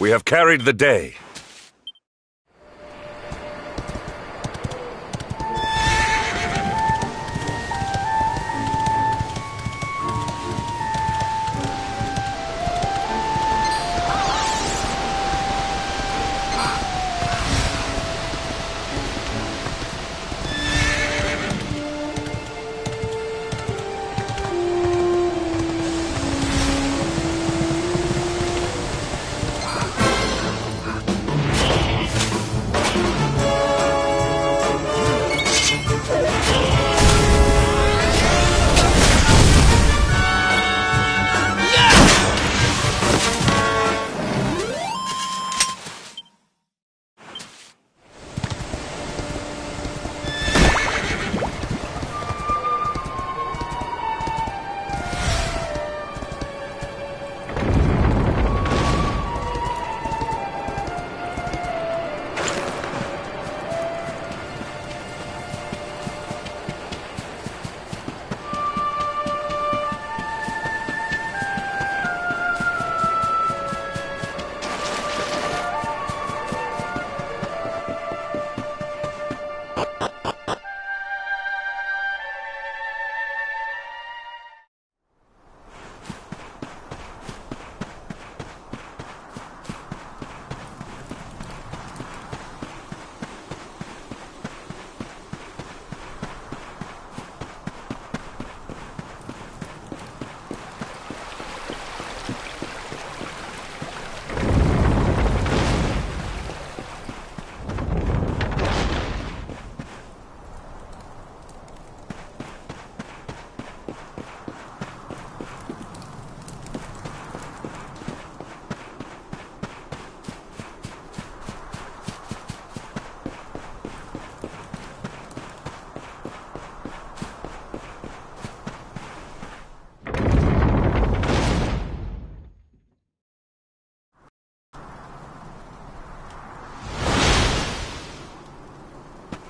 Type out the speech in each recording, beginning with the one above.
We have carried the day.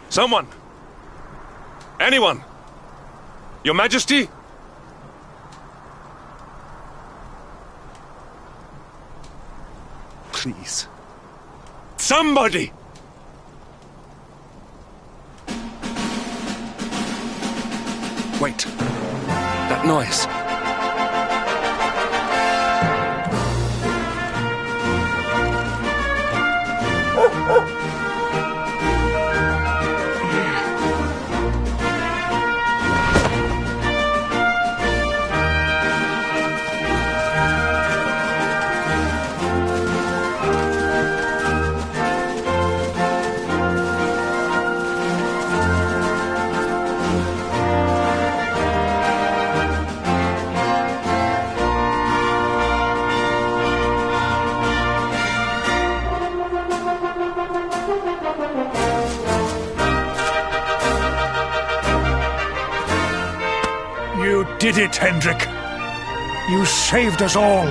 Someone! Anyone! Your Majesty? Please. Somebody! Wait. That noise. You did it, Hendrik. You saved us all.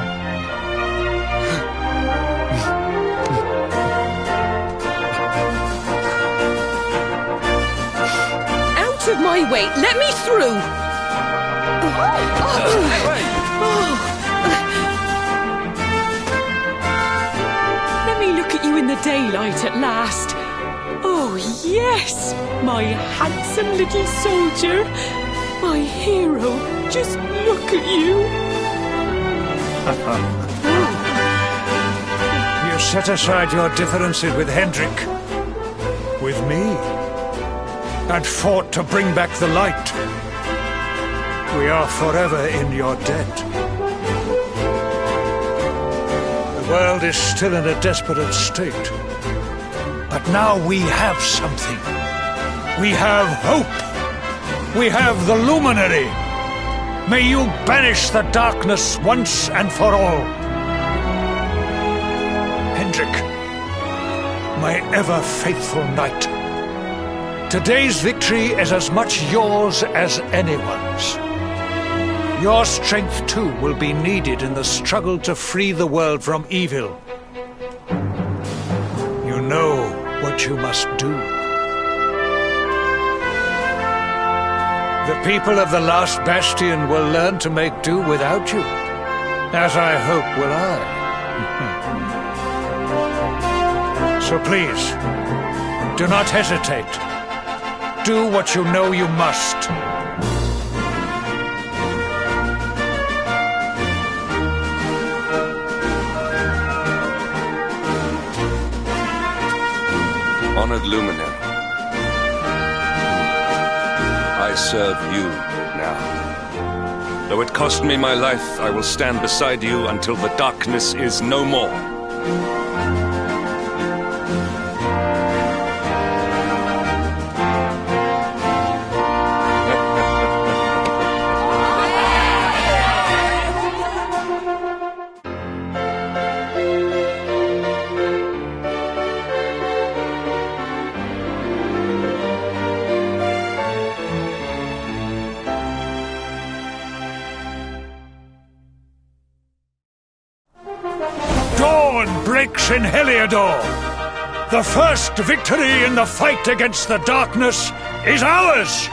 Out of my way! Let me through! Let me look at you in the daylight at last. Oh, yes! My handsome little soldier. My hero, just look at you. You set aside your differences with Hendrik, with me, and fought to bring back the light. We are forever in your debt. The world is still in a desperate state. But now we have something. We have hope. We have the Luminary. May you banish the darkness once and for all. Hendrik, my ever-faithful knight. Today's victory is as much yours as anyone's. Your strength, too, will be needed in the struggle to free the world from evil. You know what you must do. The people of the last bastion will learn to make do without you, as I hope will I. So please, do not hesitate. Do what you know you must. Honored Luminary, I serve you now. Though it cost me my life, I will stand beside you until the darkness is no more. Dawn breaks in Heliodor. The first victory in the fight against the darkness is ours!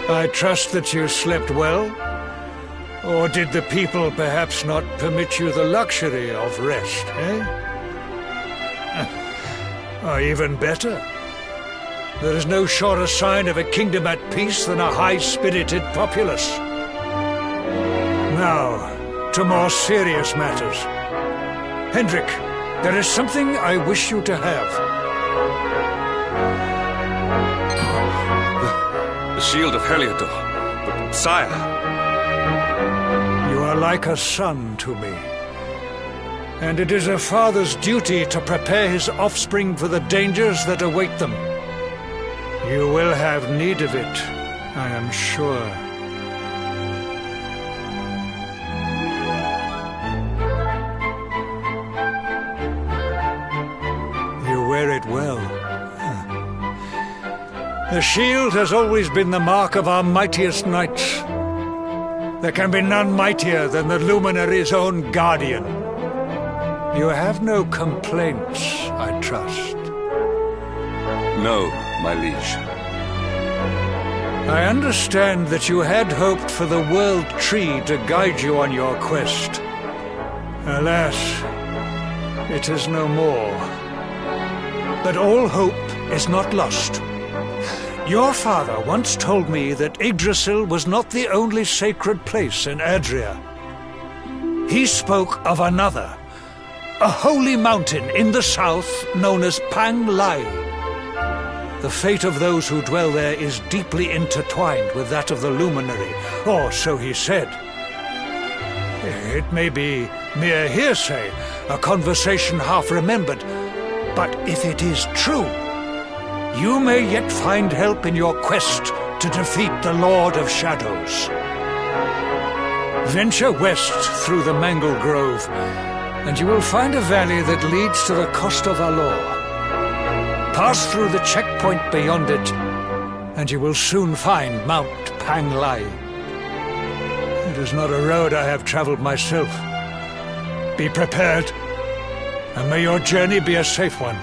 I trust that you slept well? Or did the people perhaps not permit you the luxury of rest, eh? Or even better, there is no surer sign of a kingdom at peace than a high-spirited populace. Now, to more serious matters. Hendrik, there is something I wish you to have. The shield of Heliodor. But, sire... You are like a son to me. And it is a father's duty to prepare his offspring for the dangers that await them. You will have need of it, I am sure. You wear it well. The shield has always been the mark of our mightiest knights. There can be none mightier than the Luminary's own guardian. You have no complaints, I trust. No, my liege. I understand that you had hoped for the World Tree to guide you on your quest. Alas, it is no more. But all hope is not lost. Your father once told me that Yggdrasil was not the only sacred place in Adria. He spoke of another, a holy mountain in the south known as Pang Lai. The fate of those who dwell there is deeply intertwined with that of the luminary, or so he said. It may be mere hearsay, a conversation half remembered, but if it is true, you may yet find help in your quest to defeat the Lord of Shadows. Venture west through the Mangle Grove, and you will find a valley that leads to the Coast of Alor. Pass through the checkpoint beyond it, and you will soon find Mount Pang Lai. It is not a road I have traveled myself. Be prepared, and may your journey be a safe one.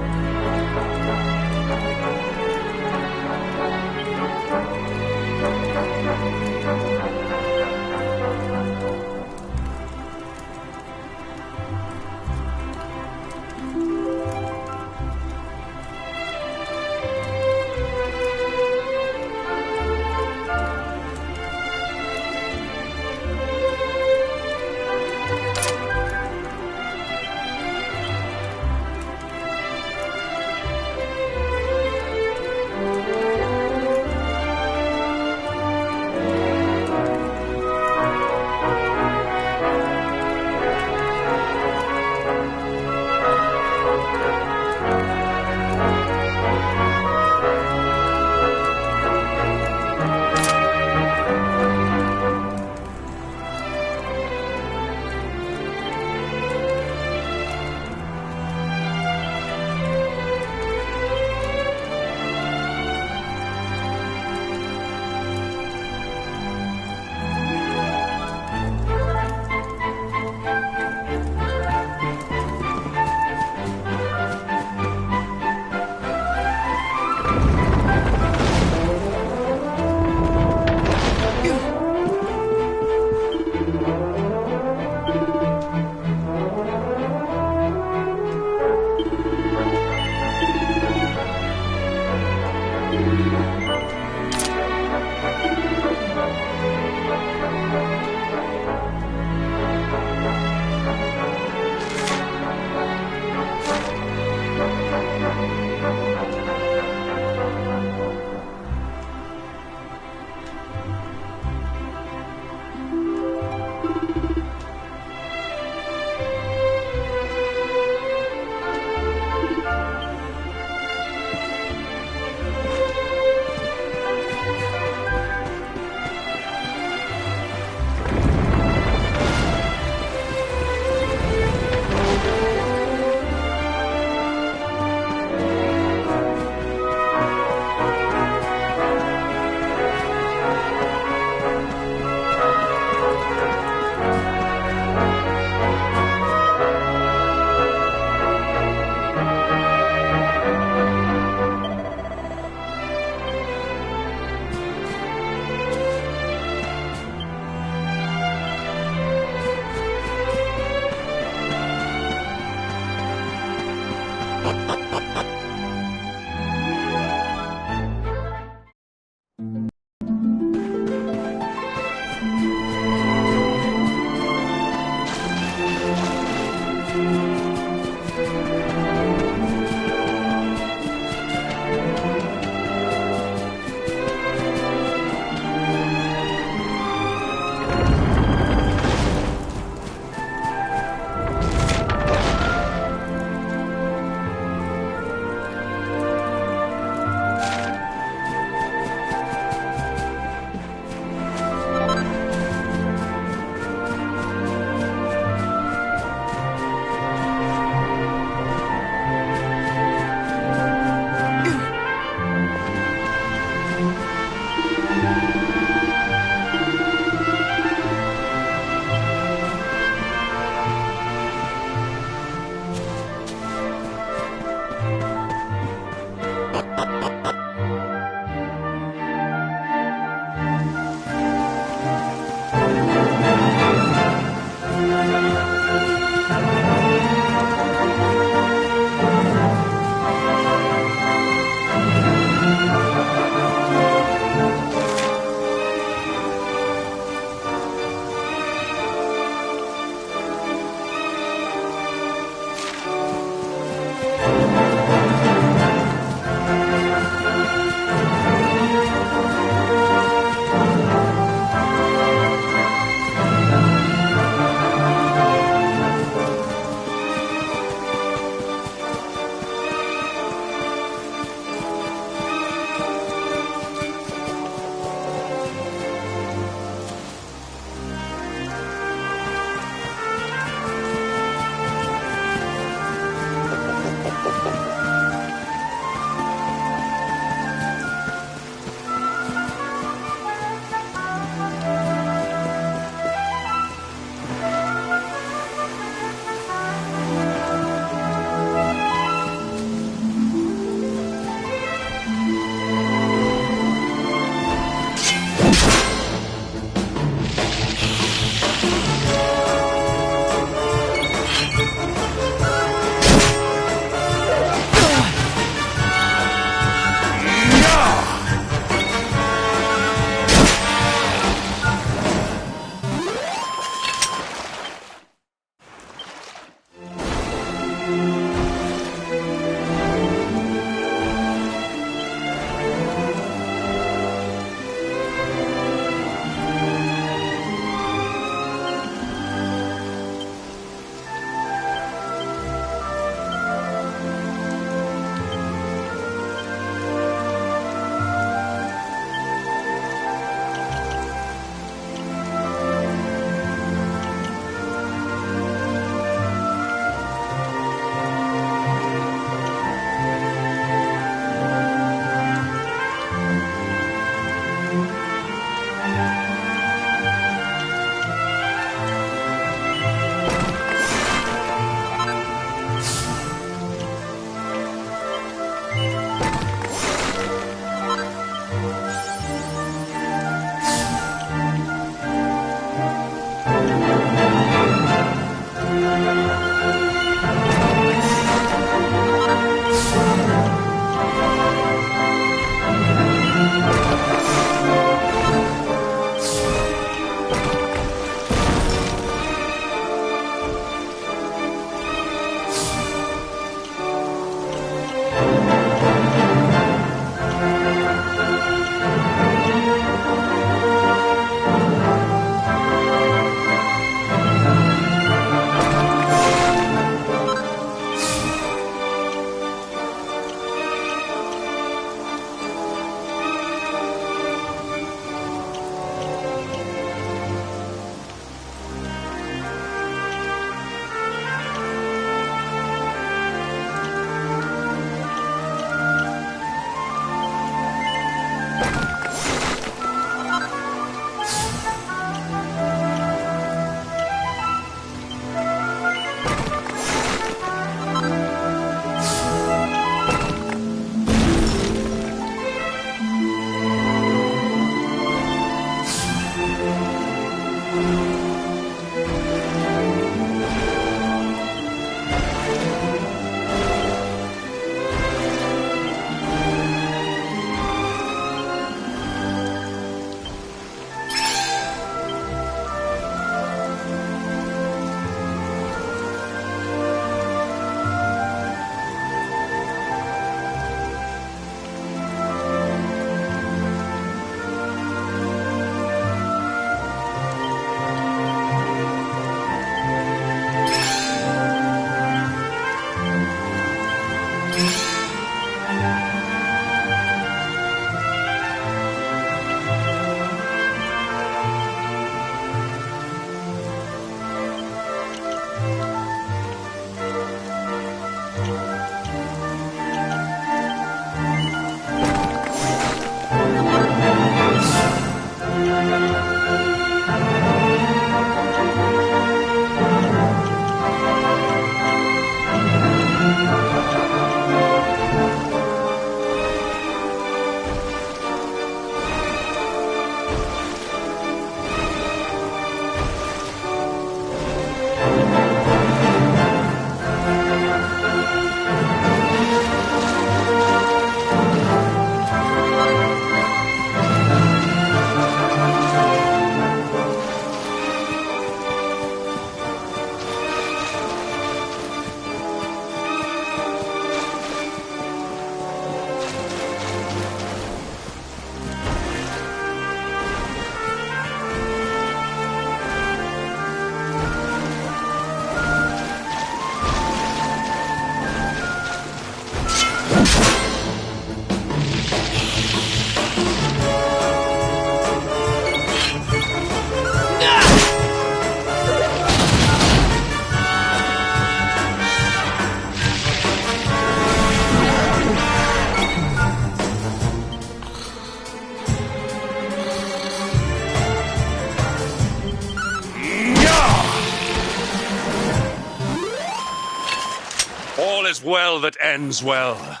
All is well that ends well.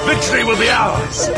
Victory will be ours!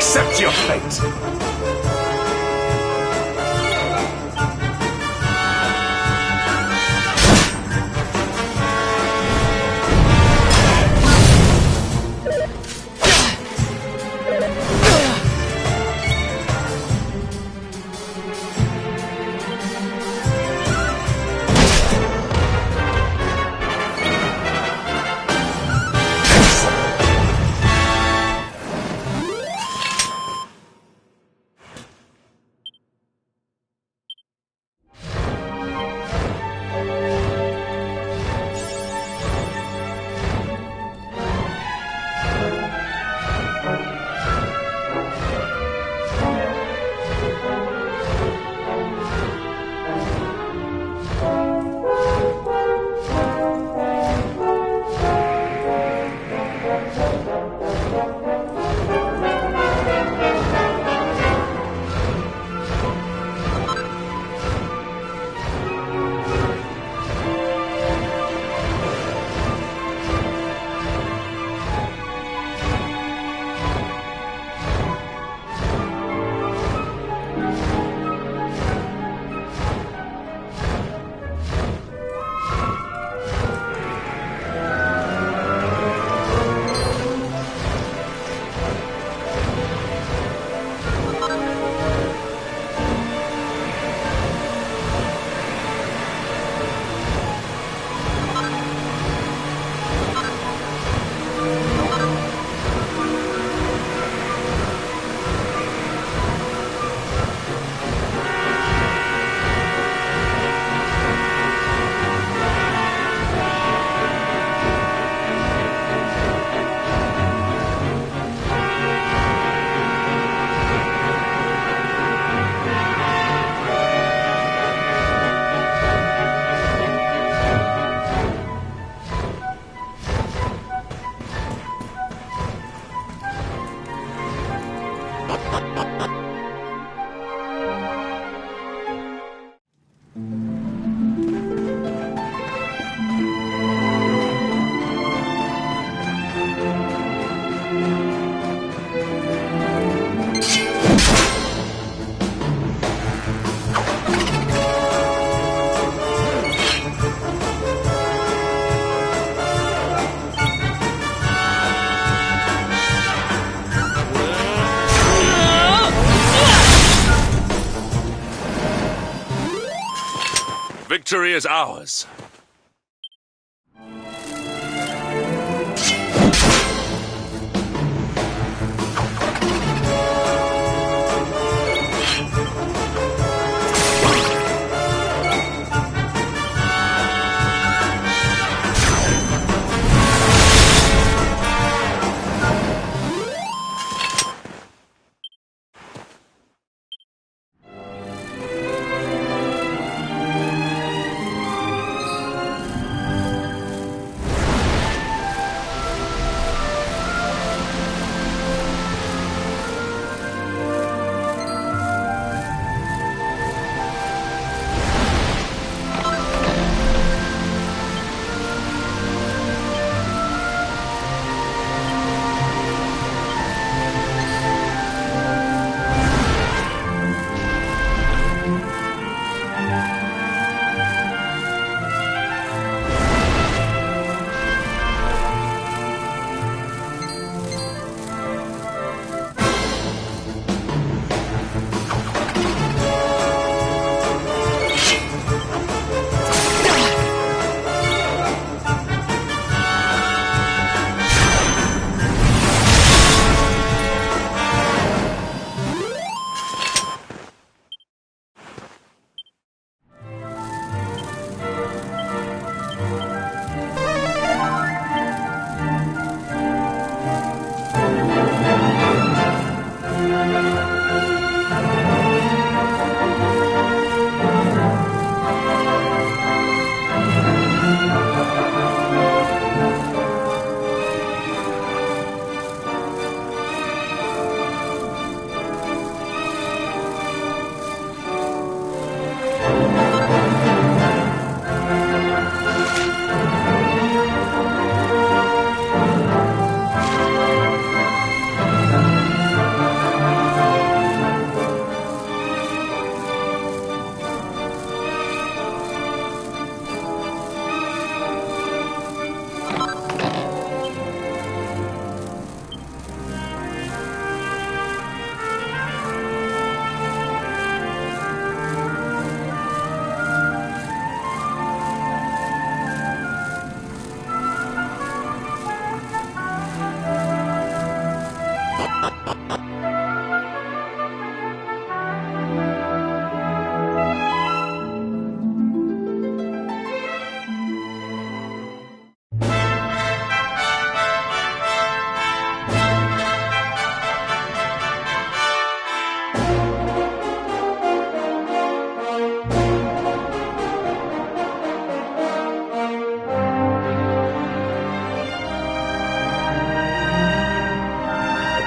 Accept your fate! Victory is ours.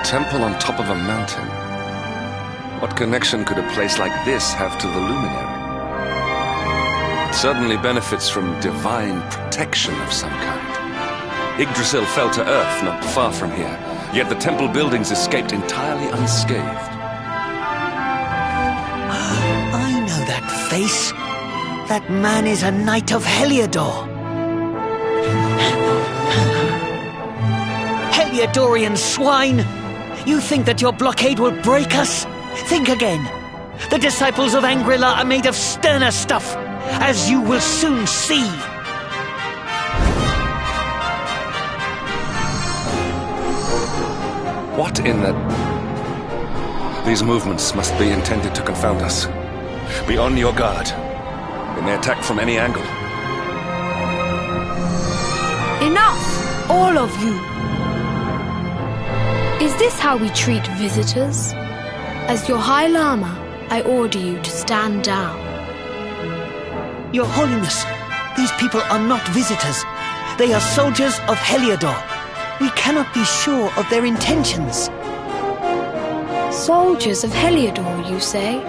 temple on top of a mountain. What connection could a place like this have to the luminary? It certainly benefits from divine protection of some kind. Yggdrasil fell to earth not far from here, yet the temple buildings escaped entirely unscathed. I know that face. That man is a knight of Heliodor. Heliodorian swine! You think that your blockade will break us? Think again. The disciples of Angrila are made of sterner stuff, as you will soon see. What in the... These movements must be intended to confound us. Be on your guard. They may attack from any angle. Enough! All of you! Is this how we treat visitors? As your High Lama, I order you to stand down. Your Holiness, these people are not visitors. They are soldiers of Heliodor. We cannot be sure of their intentions. Soldiers of Heliodor, you say?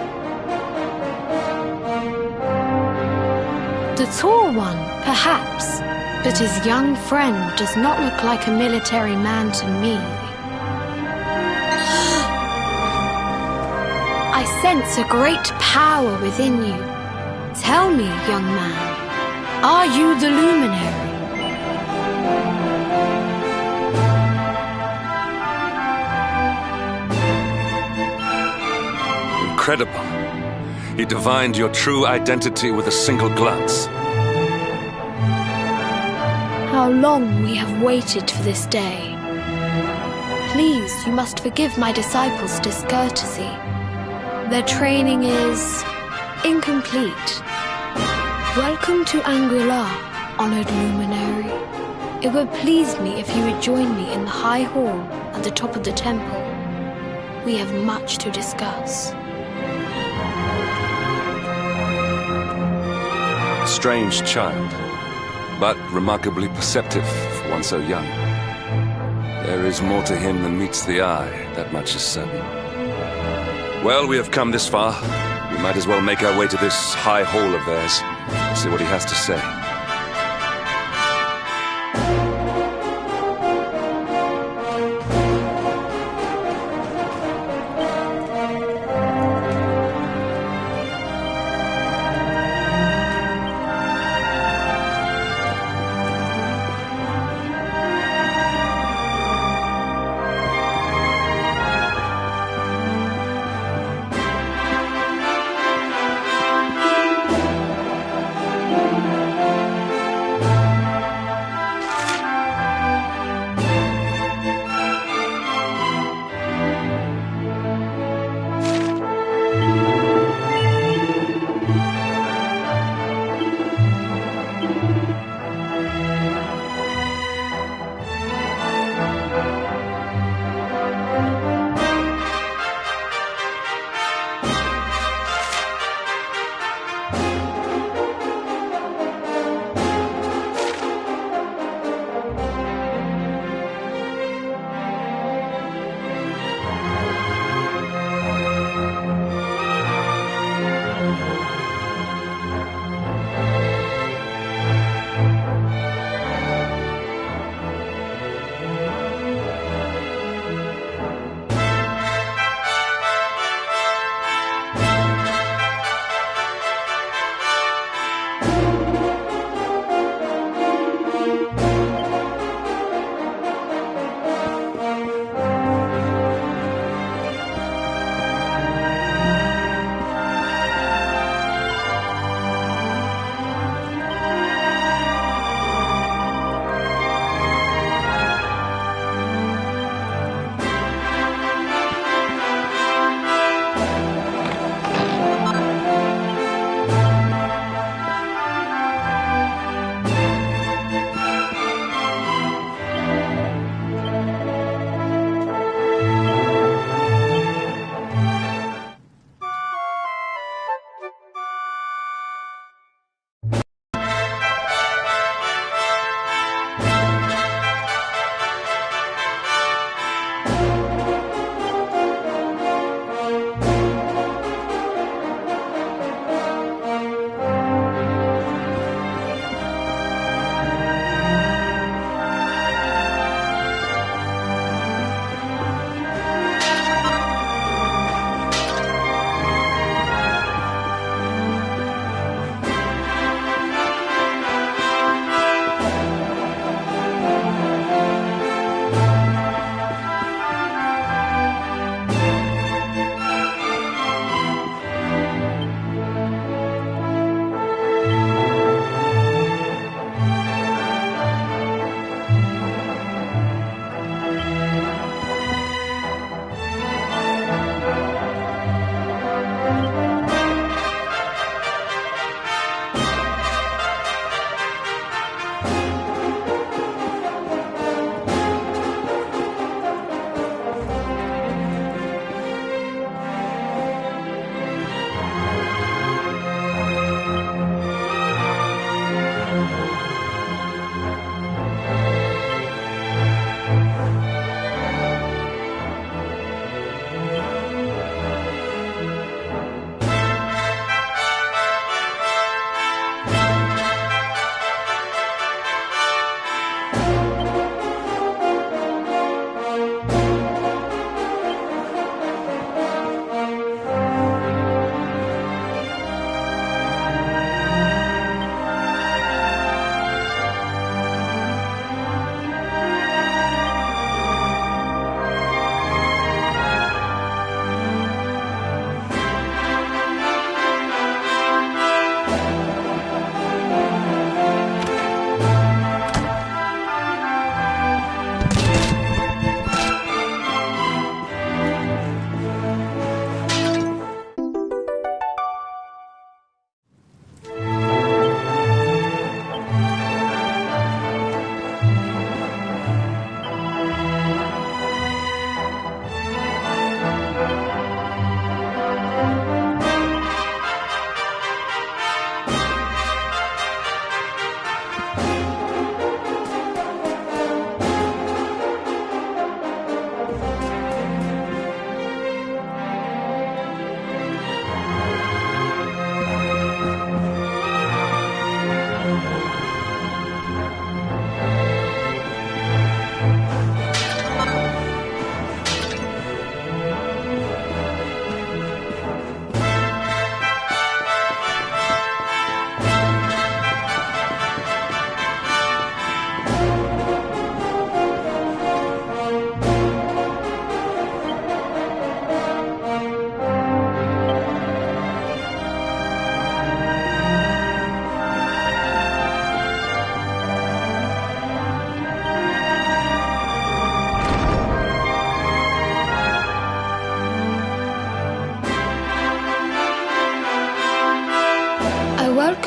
The tall one, perhaps, but his young friend does not look like a military man to me. I sense a great power within you. Tell me, young man, are you the luminary? Incredible. He divined your true identity with a single glance. How long we have waited for this day. Please, you must forgive my disciples' discourtesy. Their training is incomplete. Welcome to Angrila, honored luminary. It would please me if you would join me in the high hall at the top of the temple. We have much to discuss. Strange child, but remarkably perceptive for one so young. There is more to him than meets the eye, that much is certain. Well, we have come this far. We might as well make our way to this high hall of theirs, and see what he has to say.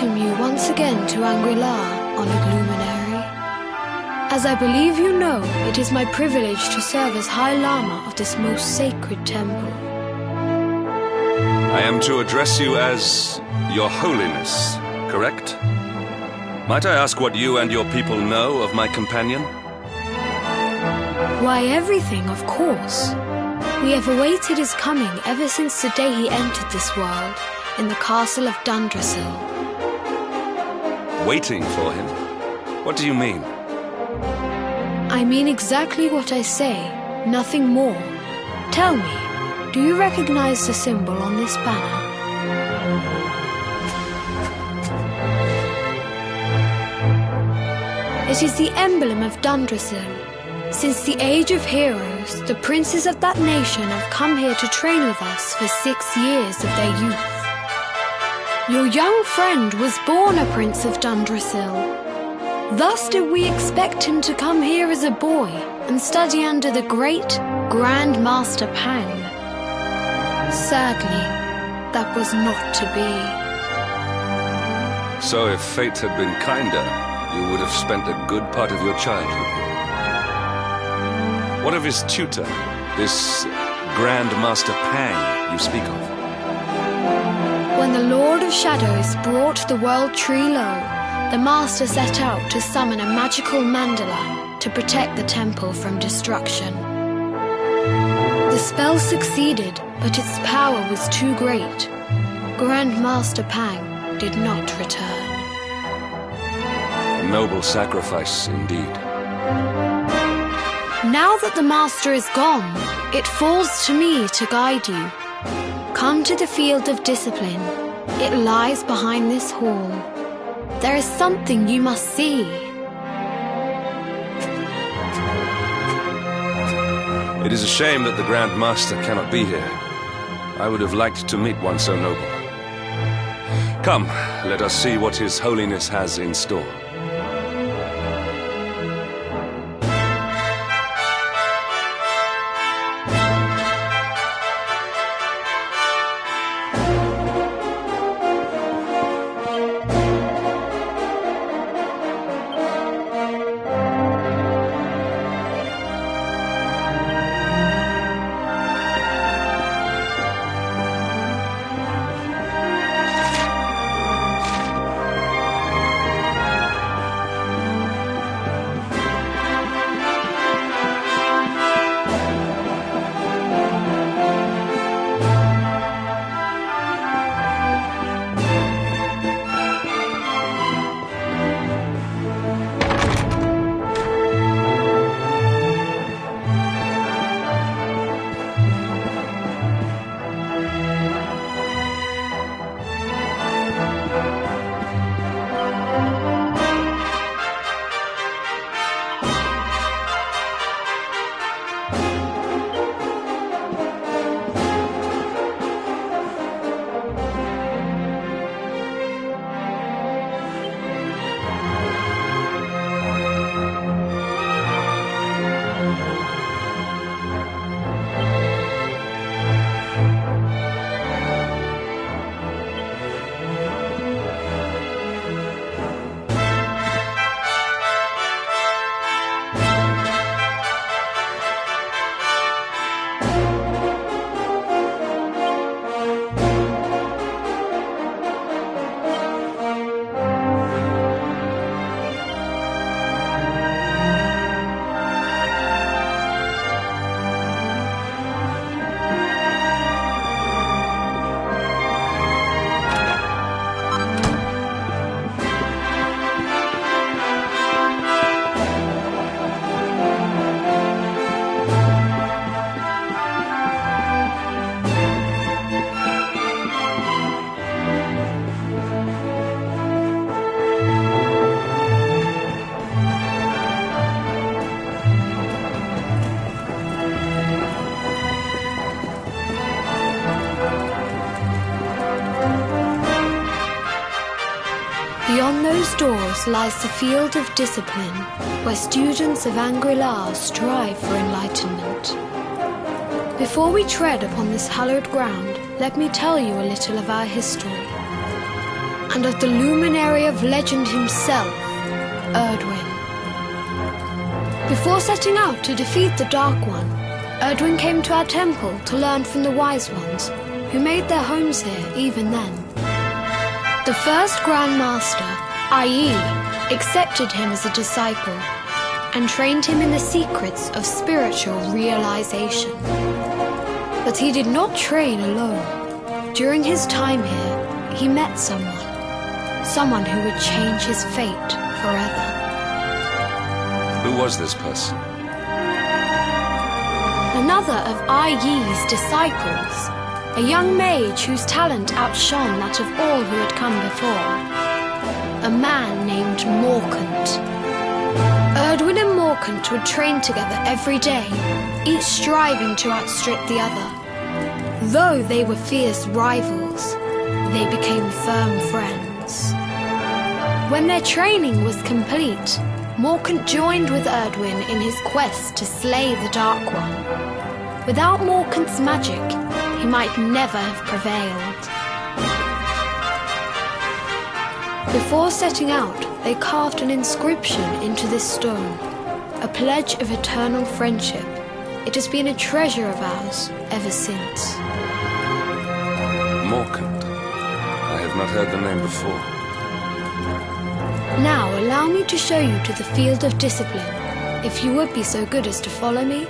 welcome you once again to Angri-La, Honored Luminary. As I believe you know, it is my privilege to serve as High Lama of this most sacred temple. I am to address you as Your Holiness, correct? Might I ask what you and your people know of my companion? Why, everything, of course. We have awaited his coming ever since the day he entered this world, in the castle of Dundrasil. Waiting for him? What do you mean? I mean exactly what I say, nothing more. Tell me, do you recognize the symbol on this banner? It is the emblem of Dundrasil. Since the age of heroes, the princes of that nation have come here to train with us for 6 years of their youth. Your young friend was born a prince of Dundrasil. Thus did we expect him to come here as a boy and study under the great Grand Master Pang. Sadly, that was not to be. So if fate had been kinder, you would have spent a good part of your childhood here. What of his tutor, this Grand Master Pang you speak of? When the Lord of Shadows brought the world tree low, the Master set out to summon a magical mandala to protect the temple from destruction. The spell succeeded, but its power was too great. Grand Master Pang did not return. A noble sacrifice indeed. Now that the Master is gone, it falls to me to guide you. Come to the field of discipline. It lies behind this hall. There is something you must see. It is a shame that the Grand Master cannot be here. I would have liked to meet one so noble. Come, let us see what His Holiness has in store. Beyond those doors lies the field of discipline, where students of Angri-La strive for enlightenment. Before we tread upon this hallowed ground, let me tell you a little of our history. and of the luminary of legend himself, Erdwin. Before setting out to defeat the Dark One, Erdwin came to our temple to learn from the Wise Ones, who made their homes here even then. The first Grand Master, i.e., accepted him as a disciple and trained him in the secrets of spiritual realization. But he did not train alone. During his time here, he met someone who would change his fate forever. Who was this person? Another of Ai Yi's disciples, a young mage whose talent outshone that of all who had come before. A man named Morkant. Erdwin and Morkant would train together every day, each striving to outstrip the other. Though they were fierce rivals, they became firm friends. When their training was complete, Morkant joined with Erdwin in his quest to slay the Dark One. Without Morkant's magic, he might never have prevailed. Before setting out, they carved an inscription into this stone, a pledge of eternal friendship. It has been a treasure of ours ever since. Morkant. I have not heard the name before. Now allow me to show you to the field of discipline, if you would be so good as to follow me.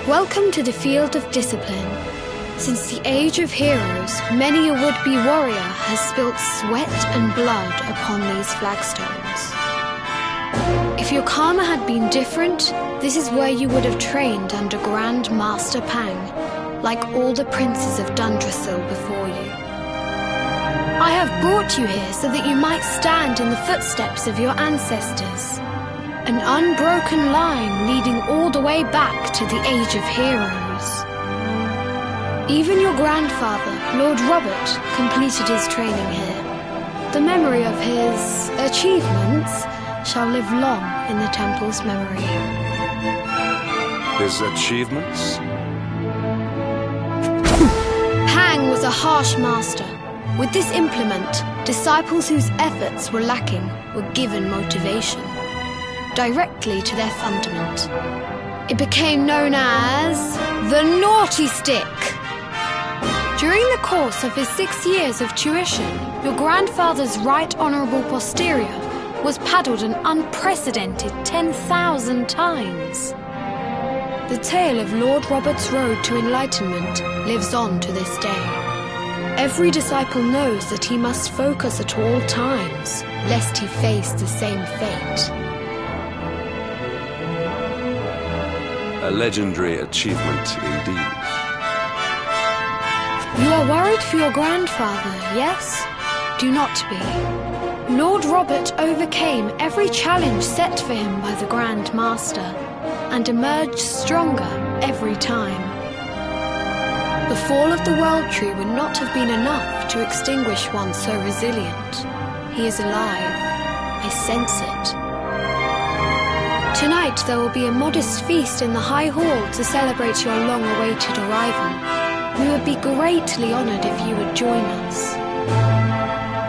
Welcome to the field of discipline. Since the age of heroes, many a would-be warrior has spilt sweat and blood upon these flagstones. If your karma had been different, this is where you would have trained under Grand Master Pang, like all the princes of Dundrasil before you. I have brought you here so that you might stand in the footsteps of your ancestors. An unbroken line leading all the way back to the Age of Heroes. Even your grandfather, Lord Robert, completed his training here. The memory of his achievements shall live long in the temple's memory. His achievements? Pang was a harsh master. With this implement, disciples whose efforts were lacking were given motivation directly to their fundament. It became known as the Naughty Stick. During the course of his 6 years of tuition, your grandfather's right honourable posterior was paddled an unprecedented 10,000 times. The tale of Lord Robert's road to enlightenment lives on to this day. Every disciple knows that he must focus at all times, lest he face the same fate. A legendary achievement indeed. You are worried for your grandfather, yes? Do not be. Lord Robert overcame every challenge set for him by the Grand Master, and emerged stronger every time. The fall of the World Tree would not have been enough to extinguish one so resilient. He is alive. I sense it. Tonight there will be a modest feast in the High Hall to celebrate your long-awaited arrival. We would be greatly honored if you would join us.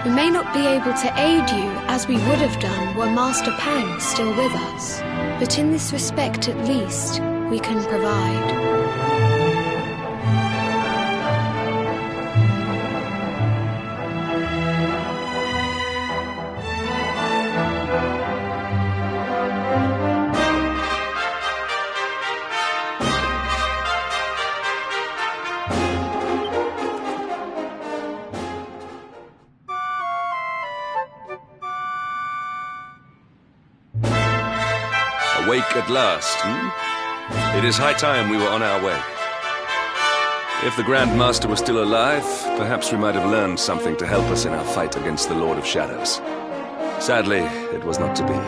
We may not be able to aid you as we would have done were Master Pang still with us, but in this respect at least, we can provide. Awake at last, It is high time we were on our way. If the Grand Master was still alive, perhaps we might have learned something to help us in our fight against the Lord of Shadows. Sadly, it was not to be.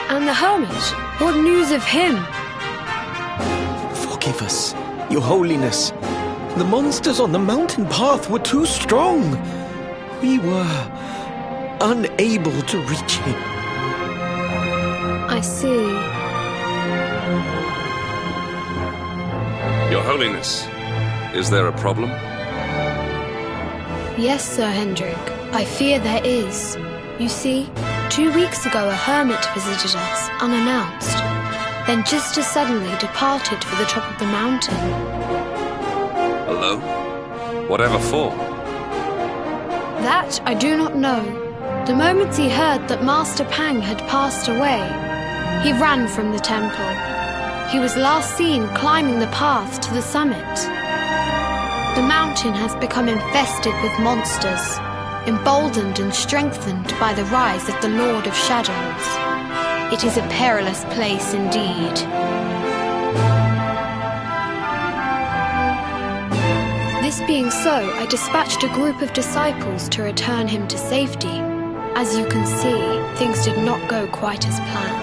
And the hermit? What news of him? Forgive us, Your Holiness. The monsters on the mountain path were too strong. We were unable to reach him. I see. Your Holiness, is there a problem? Yes, Sir Hendrik. I fear there is. You see, 2 weeks ago a hermit visited us, unannounced. Then just as suddenly departed for the top of the mountain. Alone? Whatever for? That I do not know. The moment he heard that Master Pang had passed away, he ran from the temple. He was last seen climbing the path to the summit. The mountain has become infested with monsters, emboldened and strengthened by the rise of the Lord of Shadows. It is a perilous place indeed. This being so, I dispatched a group of disciples to return him to safety. As you can see, things did not go quite as planned.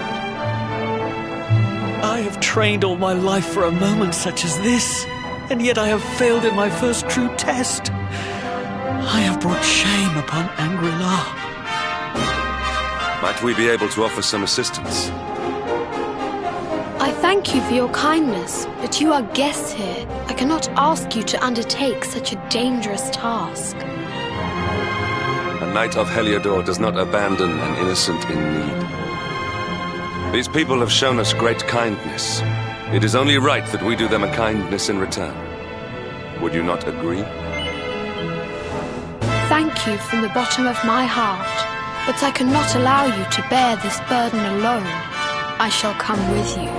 I have trained all my life for a moment such as this, and yet I have failed in my first true test. I have brought shame upon Angri-La. Might we be able to offer some assistance? I thank you for your kindness, but you are guests here. I cannot ask you to undertake such a dangerous task. A knight of Heliodor does not abandon an innocent in need. These people have shown us great kindness. It is only right that we do them a kindness in return. Would you not agree? Thank you from the bottom of my heart, but I cannot allow you to bear this burden alone. I shall come with you.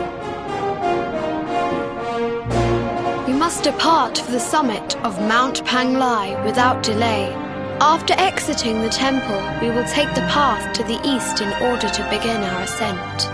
We must depart for the summit of Mount Panglai without delay. After exiting the temple, we will take the path to the east in order to begin our ascent.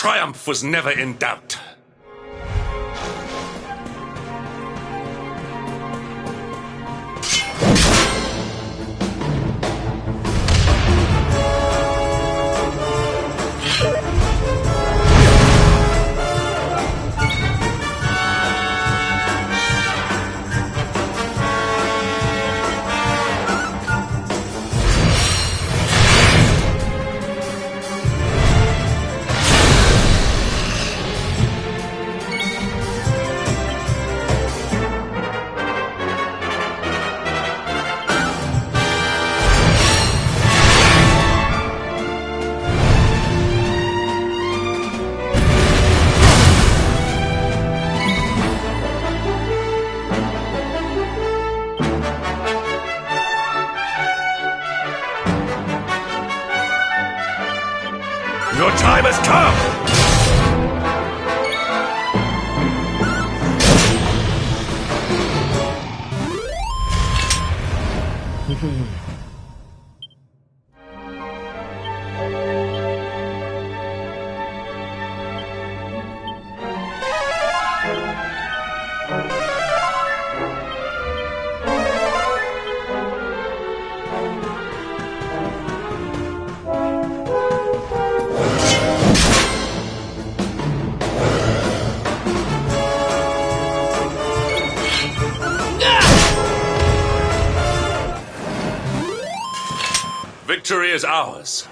triumph was never in doubt. Your time has come! Victory is ours.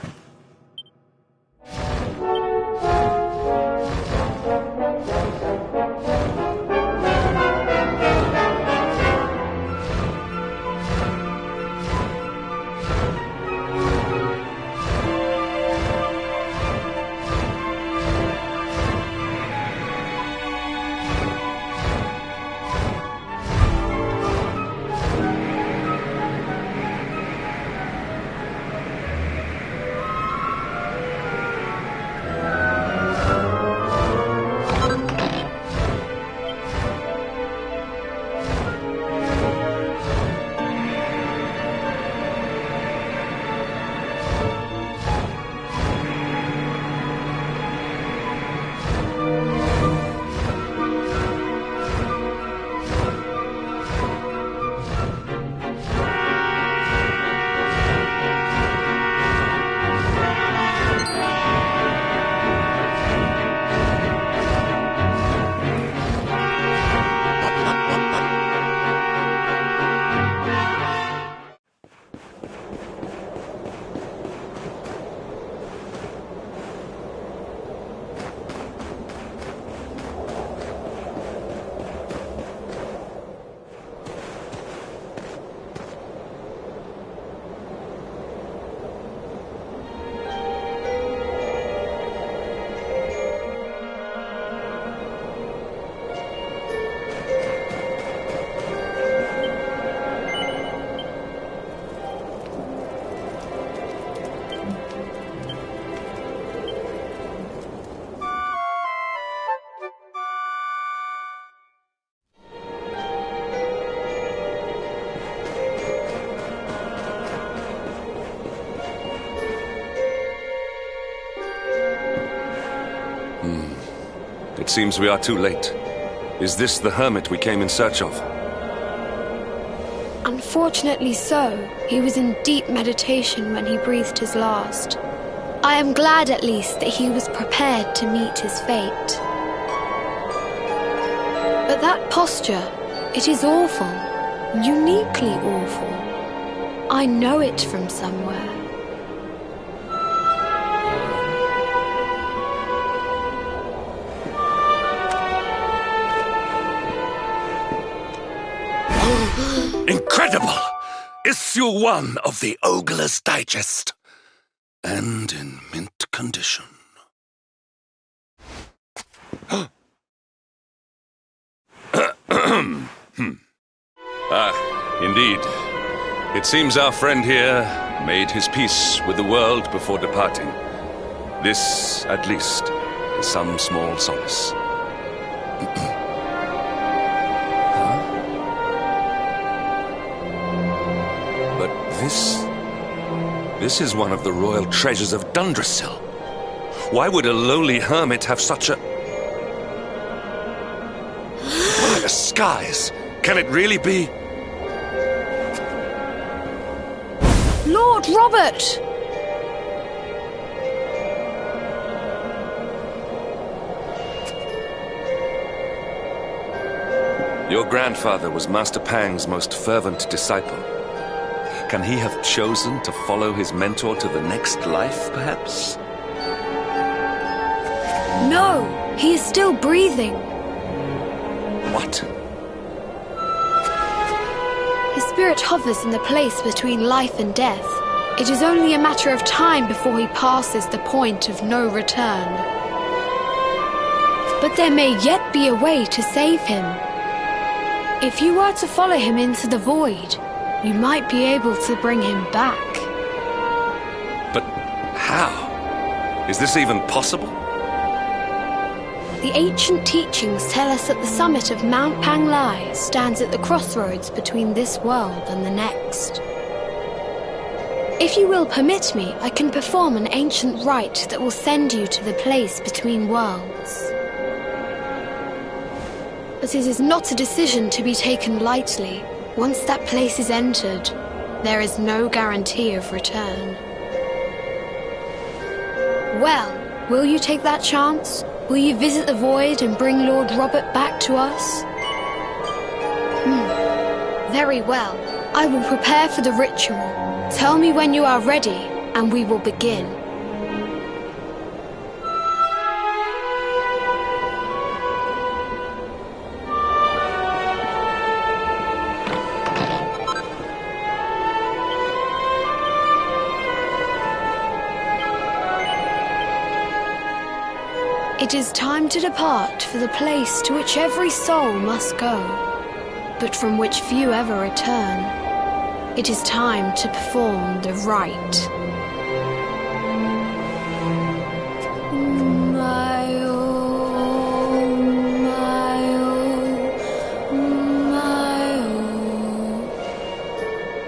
It seems we are too late. Is this the hermit we came in search of? Unfortunately so. He was in deep meditation when he breathed his last. I am glad at least that he was prepared to meet his fate. But that posture, it is awful. Uniquely awful. I know it from somewhere. Incredible! Issue 1 of the Ogler's Digest. And in mint condition. Indeed. It seems our friend here made his peace with the world before departing. This, at least, is some small solace. This is one of the royal treasures of Dundrasil. Why would a lowly hermit have such a... a skies? Can it really be? Lord Robert! Your grandfather was Master Pang's most fervent disciple. Can he have chosen to follow his mentor to the next life, perhaps? No, he is still breathing. What? His spirit hovers in the place between life and death. It is only a matter of time before he passes the point of no return. But there may yet be a way to save him. If you were to follow him into the void, you might be able to bring him back. But how? Is this even possible? The ancient teachings tell us that the summit of Mount Panglai stands at the crossroads between this world and the next. If you will permit me, I can perform an ancient rite that will send you to the place between worlds. But it is not a decision to be taken lightly. Once that place is entered, there is no guarantee of return. Well, will you take that chance? Will you visit the void and bring Lord Robert back to us? Very well. I will prepare for the ritual. Tell me when you are ready, and we will begin. It is time to depart for the place to which every soul must go, but from which few ever return. It is time to perform the rite.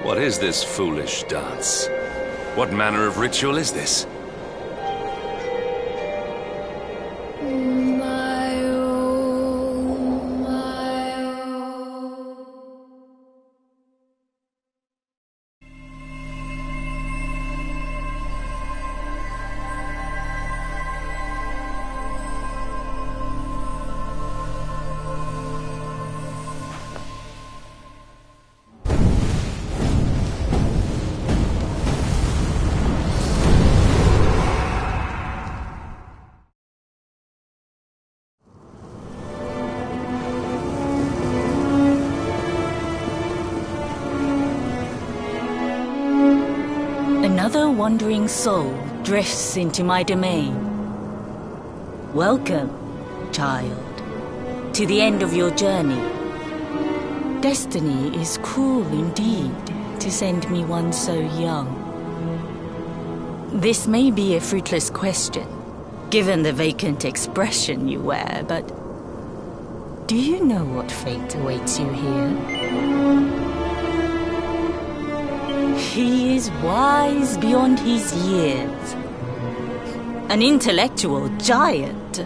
What is this foolish dance? What manner of ritual is this? Another wandering soul drifts into my domain. Welcome, child, to the end of your journey. Destiny is cruel indeed to send me one so young. This may be a fruitless question, given the vacant expression you wear, but do you know what fate awaits you here? He is wise beyond his years. An intellectual giant.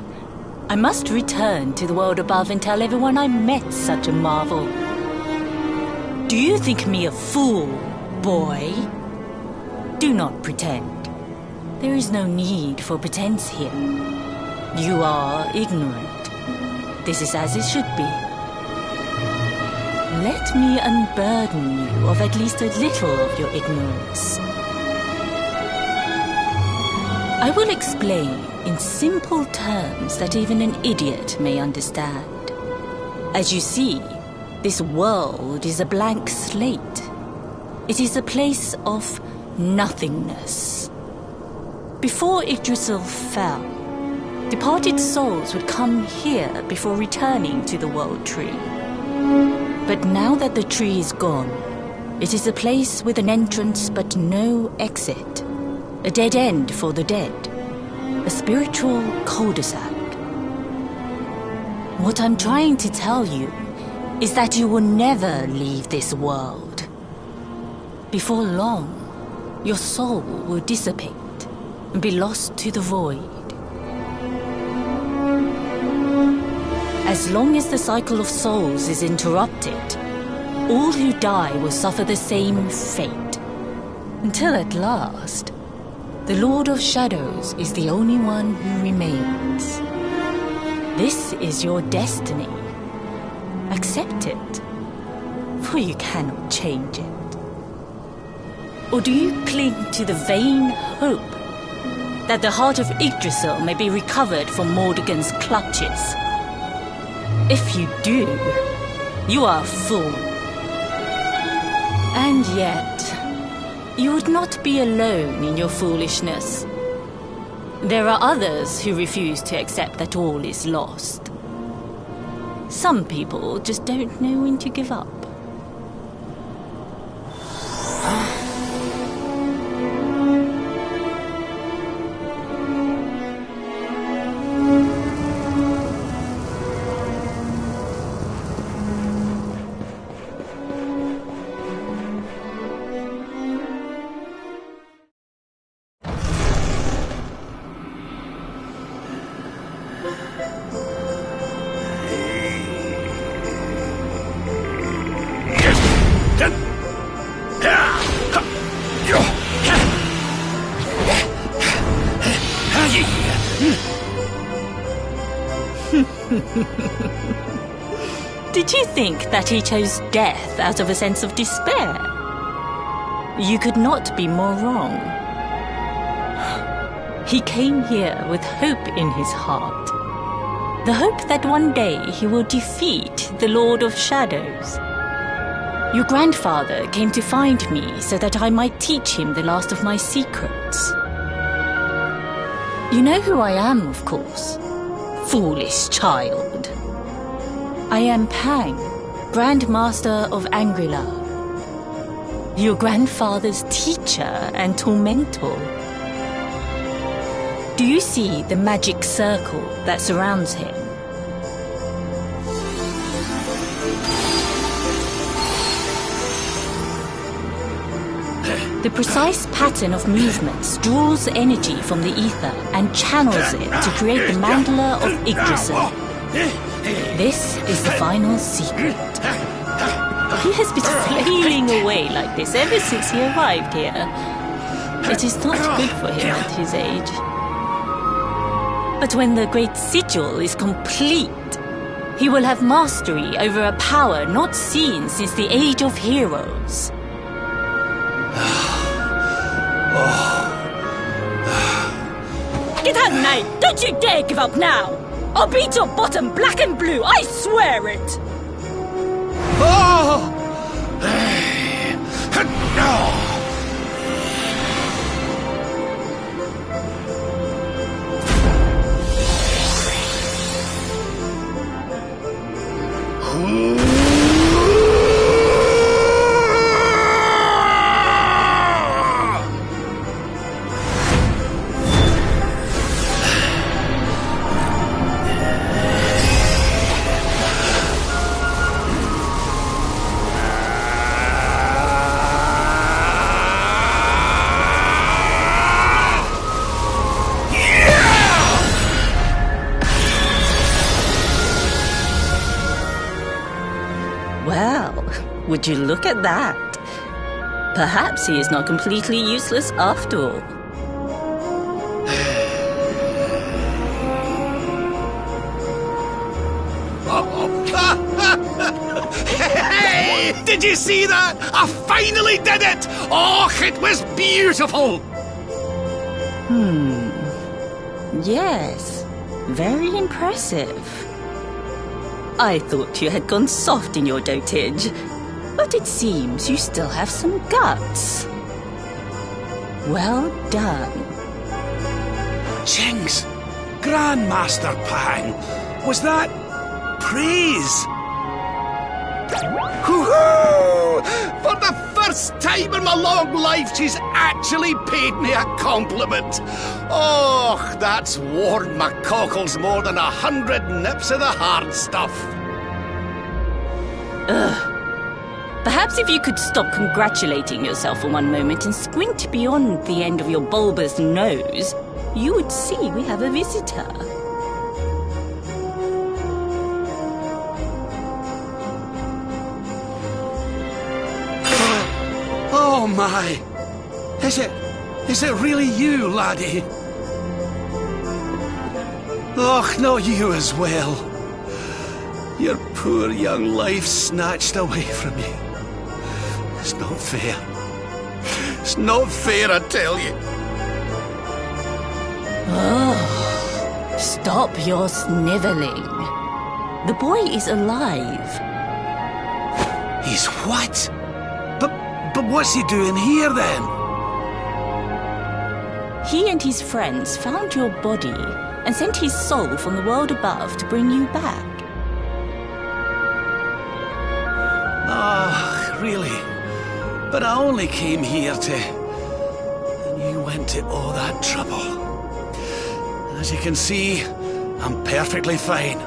I must return to the world above and tell everyone I met such a marvel. Do you think me a fool, boy? Do not pretend. There is no need for pretense here. You are ignorant. This is as it should be. Let me unburden you of at least a little of your ignorance. I will explain in simple terms that even an idiot may understand. As you see, this world is a blank slate. It is a place of nothingness. Before Yggdrasil fell, departed souls would come here before returning to the world tree. But now that the tree is gone, it is a place with an entrance but no exit. A dead end for the dead. A spiritual cul-de-sac. What I'm trying to tell you is that you will never leave this world. Before long, your soul will dissipate and be lost to the void. As long as the cycle of souls is interrupted, all who die will suffer the same fate. Until at last, the Lord of Shadows is the only one who remains. This is your destiny. Accept it, for you cannot change it. Or do you cling to the vain hope that the heart of Yggdrasil may be recovered from Mordegon's clutches? If you do, you are a fool. And yet, you would not be alone in your foolishness. There are others who refuse to accept that all is lost. Some people just don't know when to give up. Did you think that he chose death out of a sense of despair? You could not be more wrong. He came here with hope in his heart. The hope that one day he will defeat the Lord of Shadows. Your grandfather came to find me so that I might teach him the last of my secrets. You know who I am, of course. Foolish child. I am Pang, Grand Master of Angrila. Your grandfather's teacher and tormentor. Do you see the magic circle that surrounds him? The precise pattern of movements draws energy from the ether and channels it to create the mandala of Yggdrasil. This is the final secret. He has been flailing away like this ever since he arrived here. It is not good for him at his age. But when the great sigil is complete, he will have mastery over a power not seen since the Age of Heroes. Get out, knight! Don't you dare give up now! I'll beat your bottom black and blue, I swear it! Oh! Would you look at that? Perhaps he is not completely useless after all. Hey! Did you see that? I finally did it! Oh, it was beautiful! Yes, very impressive. I thought you had gone soft in your dotage, but it seems you still have some guts. Well done. Jinx! Grandmaster Pang! Was that praise? Hoo-hoo! For the first time in my long life, she's actually paid me a compliment. Oh, that's warmed my cockles more than 100 nips of the hard stuff. Perhaps if you could stop congratulating yourself for one moment and squint beyond the end of your bulbous nose, you would see we have a visitor. Oh my! Is it really you, laddie? Och, no, you as well. Your poor young life snatched away from you. It's not fair. It's not fair, I tell you. Oh, stop your sniveling. The boy is alive. He's what? But what's he doing here then? He and his friends found your body and sent his soul from the world above to bring you back. Ah, really? But I only came here to... And you went to all that trouble. As you can see, I'm perfectly fine.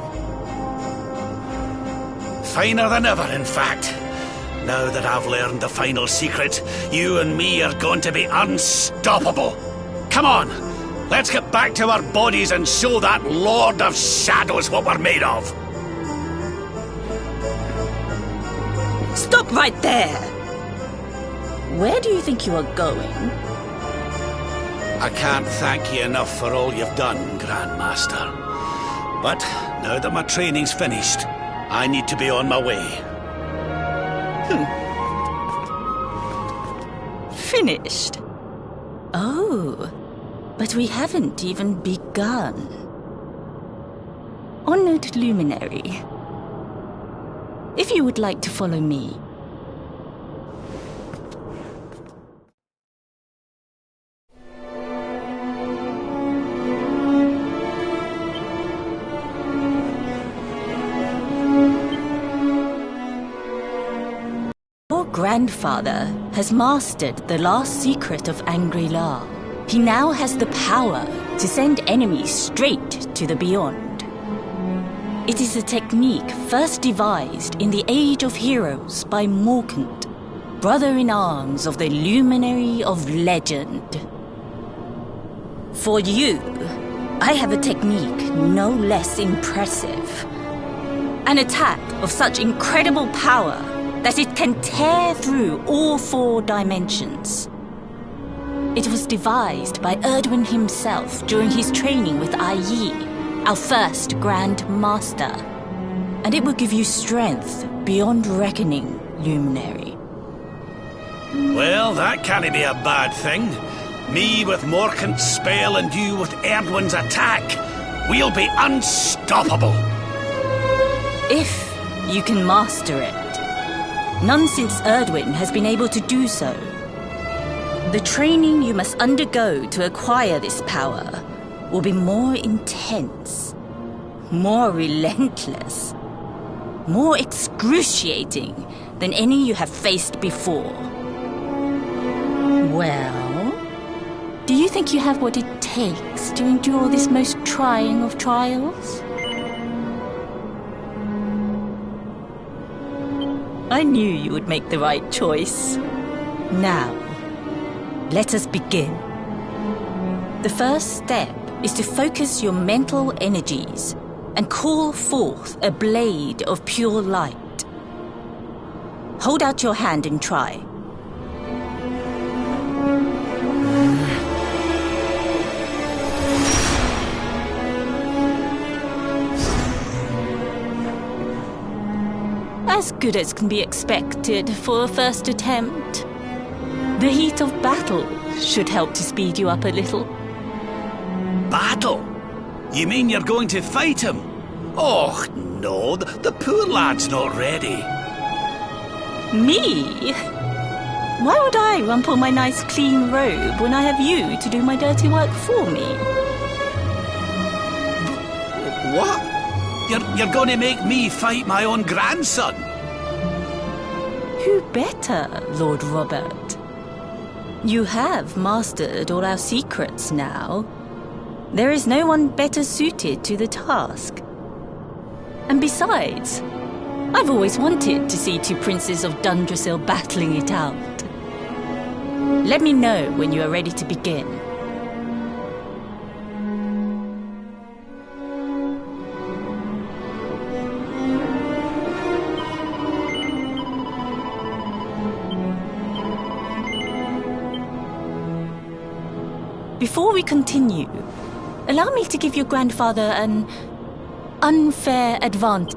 Finer than ever, in fact. Now that I've learned the final secret, you and me are going to be unstoppable. Come on, let's get back to our bodies and show that Lord of Shadows what we're made of. Stop right there! Where do you think you are going? I can't thank you enough for all you've done, Grandmaster. But now that my training's finished, I need to be on my way. Finished? Oh, but we haven't even begun. Honored Luminary, if you would like to follow me. Your grandfather has mastered the last secret of Angri-La. He now has the power to send enemies straight to the beyond. It is a technique first devised in the Age of Heroes by Morkant, brother-in-arms of the Luminary of Legend. For you, I have a technique no less impressive. An attack of such incredible power that it can tear through all 4 dimensions. It was devised by Erdwin himself during his training with Yi, our first Grand Master. And it will give you strength beyond reckoning, Luminary. Well, that can't be a bad thing. Me with Morkant's spell and you with Erdwin's attack. We'll be unstoppable. If you can master it. None since Erdwin has been able to do so. The training you must undergo to acquire this power will be more intense, more relentless, more excruciating than any you have faced before. Well, do you think you have what it takes to endure this most trying of trials? I knew you would make the right choice. Now, let us begin. The first step is to focus your mental energies and call forth a blade of pure light. Hold out your hand and try. As good as can be expected for a first attempt. The heat of battle should help to speed you up a little. Battle? You mean you're going to fight him? Oh, no, the poor lad's not ready. Me? Why would I rumple my nice clean robe when I have you to do my dirty work for me? What? You're going to make me fight my own grandson? Who better, Lord Robert? You have mastered all our secrets now. There is no one better suited to the task. And besides, I've always wanted to see 2 princes of Dundrasil battling it out. Let me know when you are ready to begin. Before we continue, allow me to give your grandfather an unfair advantage.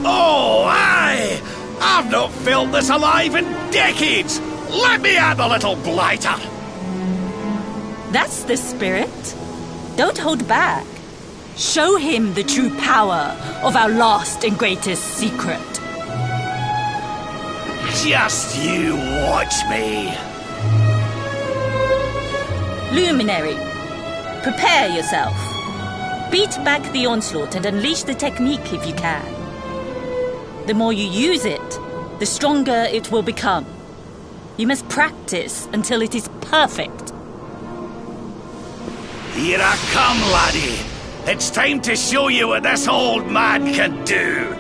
Oh, aye! I've not felt this alive in decades! Let me have a little blighter! That's the spirit. Don't hold back. Show him the true power of our last and greatest secret. Just you watch me! Luminary, prepare yourself. Beat back the onslaught and unleash the technique if you can. The more you use it, the stronger it will become. You must practice until it is perfect. Here I come, laddie. It's time to show you what this old man can do.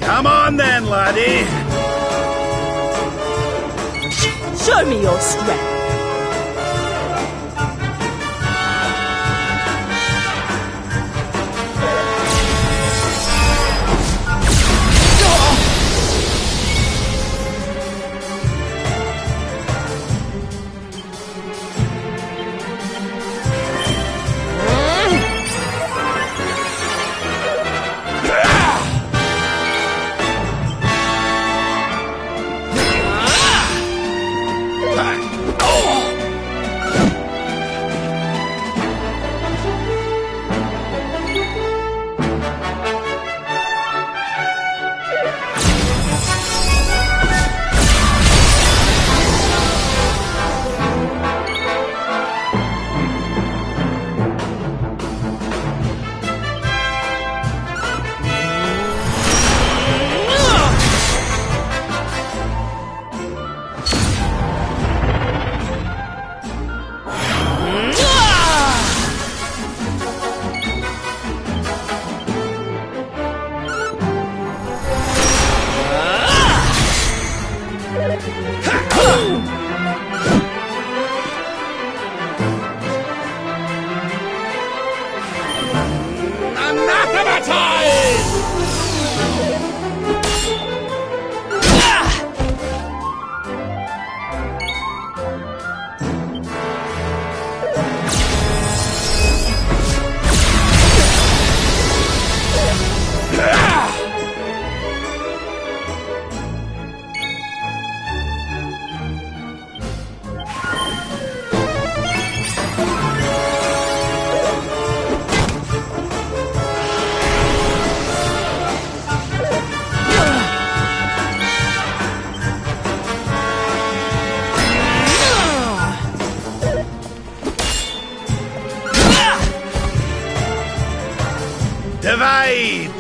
Come on then, laddie. Show me your strength. Divide!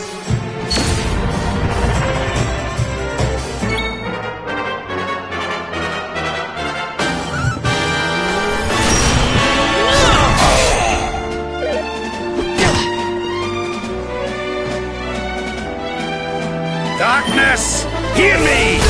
Darkness, hear me!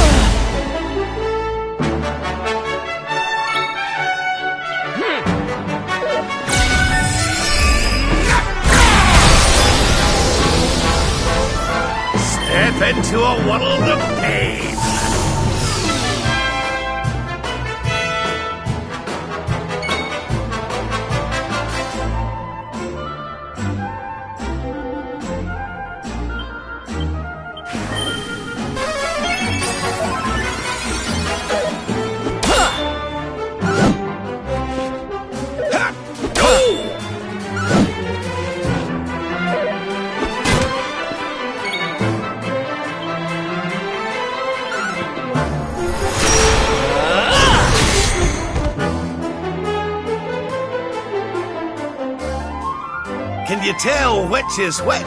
Step into a world of pain. Can you tell which is which?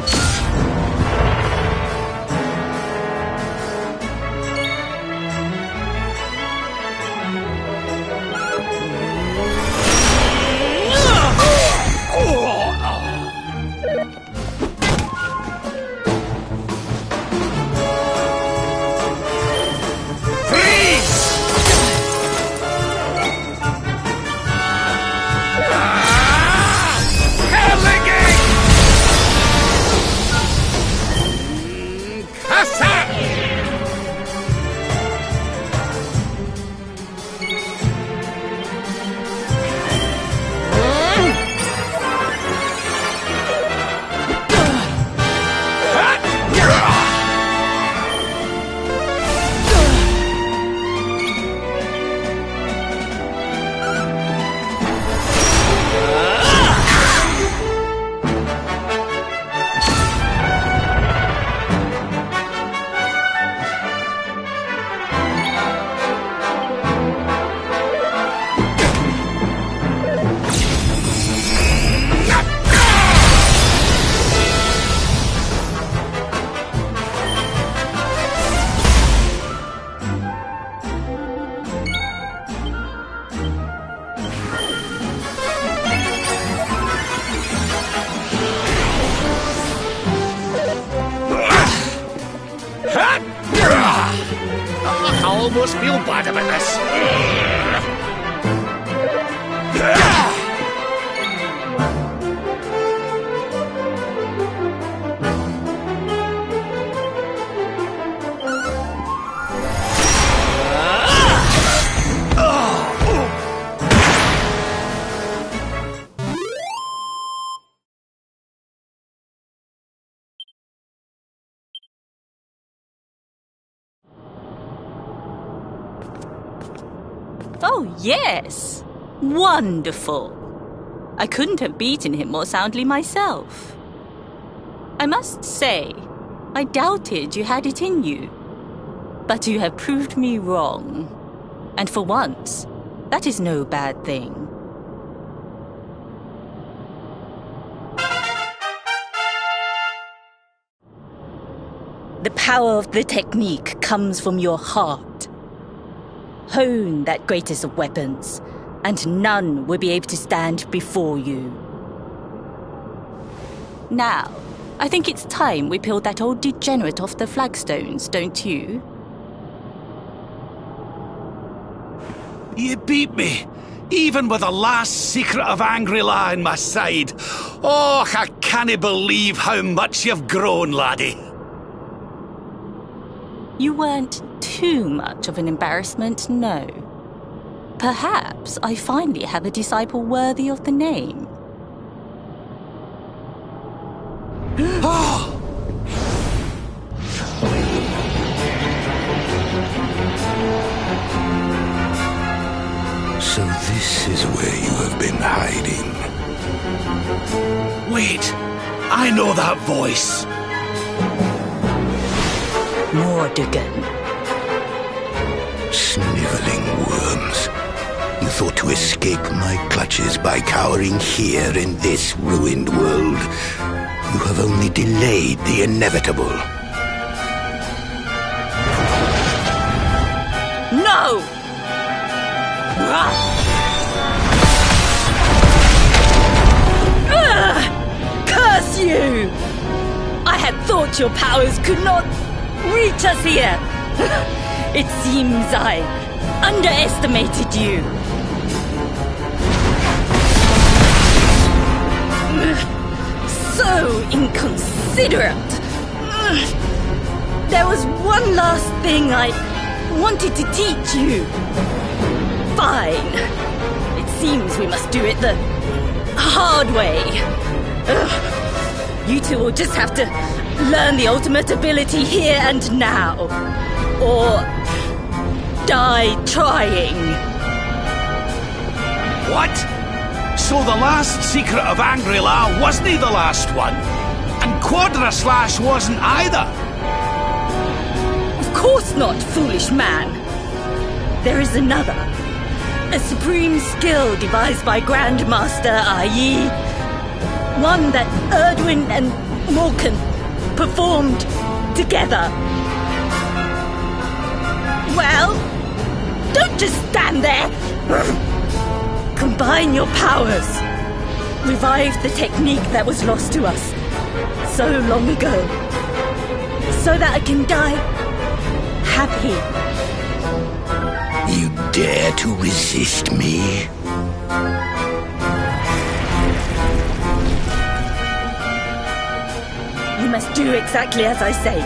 I almost feel bad about this. Oh, yes! Wonderful! I couldn't have beaten him more soundly myself. I must say, I doubted you had it in you. But you have proved me wrong. And for once, that is no bad thing. The power of the technique comes from your heart. Hone that greatest of weapons, and none will be able to stand before you. Now, I think it's time we peeled that old degenerate off the flagstones, don't you? You beat me, even with the last secret of Angry-La in my side. Oh, I can't believe how much you've grown, laddie. You weren't too much of an embarrassment, no. Perhaps I finally have a disciple worthy of the name. So this is where you have been hiding. Wait, I know that voice. Mordegon. Sniveling worms. You thought to escape my clutches by cowering here in this ruined world. You have only delayed the inevitable. No! Curse you! I had thought your powers could not reach us here. It seems I underestimated you. So inconsiderate. There was one last thing I wanted to teach you. Fine. It seems we must do it the hard way. You two will just have to learn the ultimate ability here and now. Or die trying. What? So the last secret of Angry-La wasn't the last one? And Quadra Slash wasn't either? Of course not, foolish man. There is another. A supreme skill devised by Grandmaster i.e. one that Erdwin and Morkan performed together. Well, don't just stand there. Combine your powers. Revive the technique that was lost to us so long ago. So that I can die happy. You dare to resist me? You must do exactly as I say.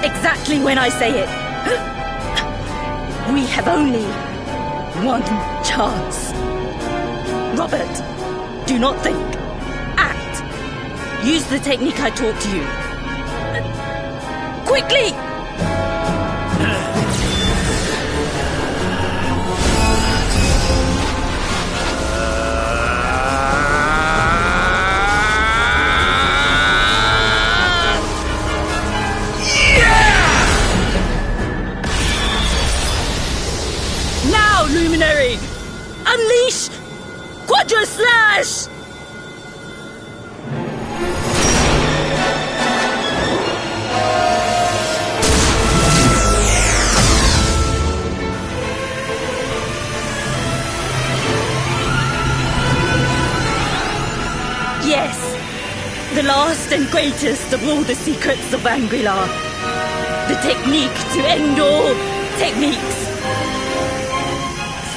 Exactly when I say it. We have only one chance. Robert, do not think. Act. Use the technique I taught you. Quickly! Luminary! Unleash Quadra Slash! Yes, the last and greatest of all the secrets of Angry-La. The technique to end all techniques.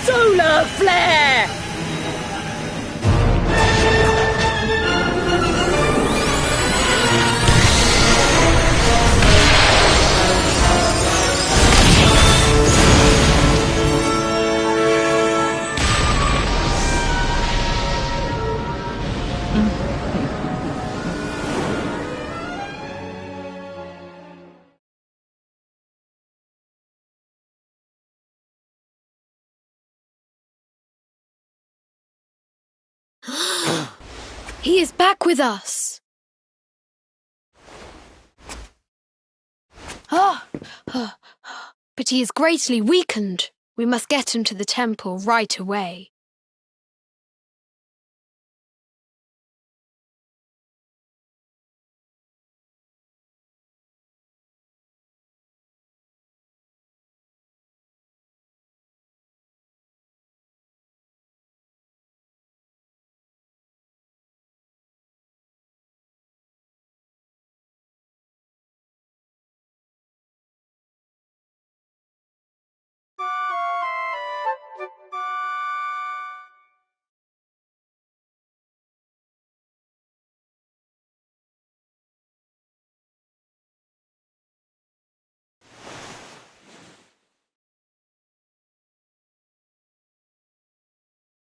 Solar flare! He is back with us. But he is greatly weakened. We must get him to the temple right away.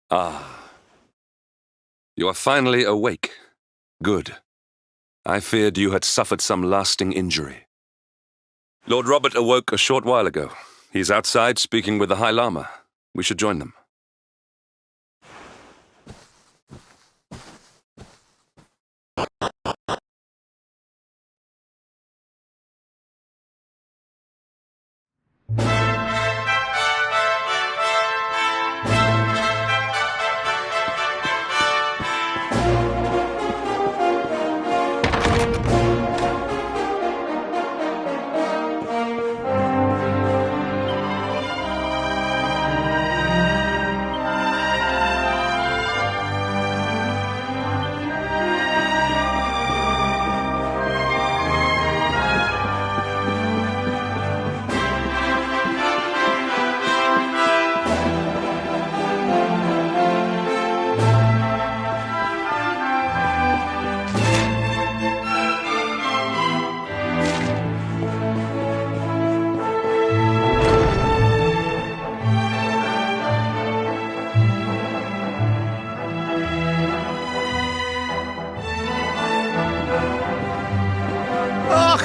Ah. You are finally awake. Good. I feared you had suffered some lasting injury. Lord Robert awoke a short while ago. He's outside speaking with the High Lama. We should join them.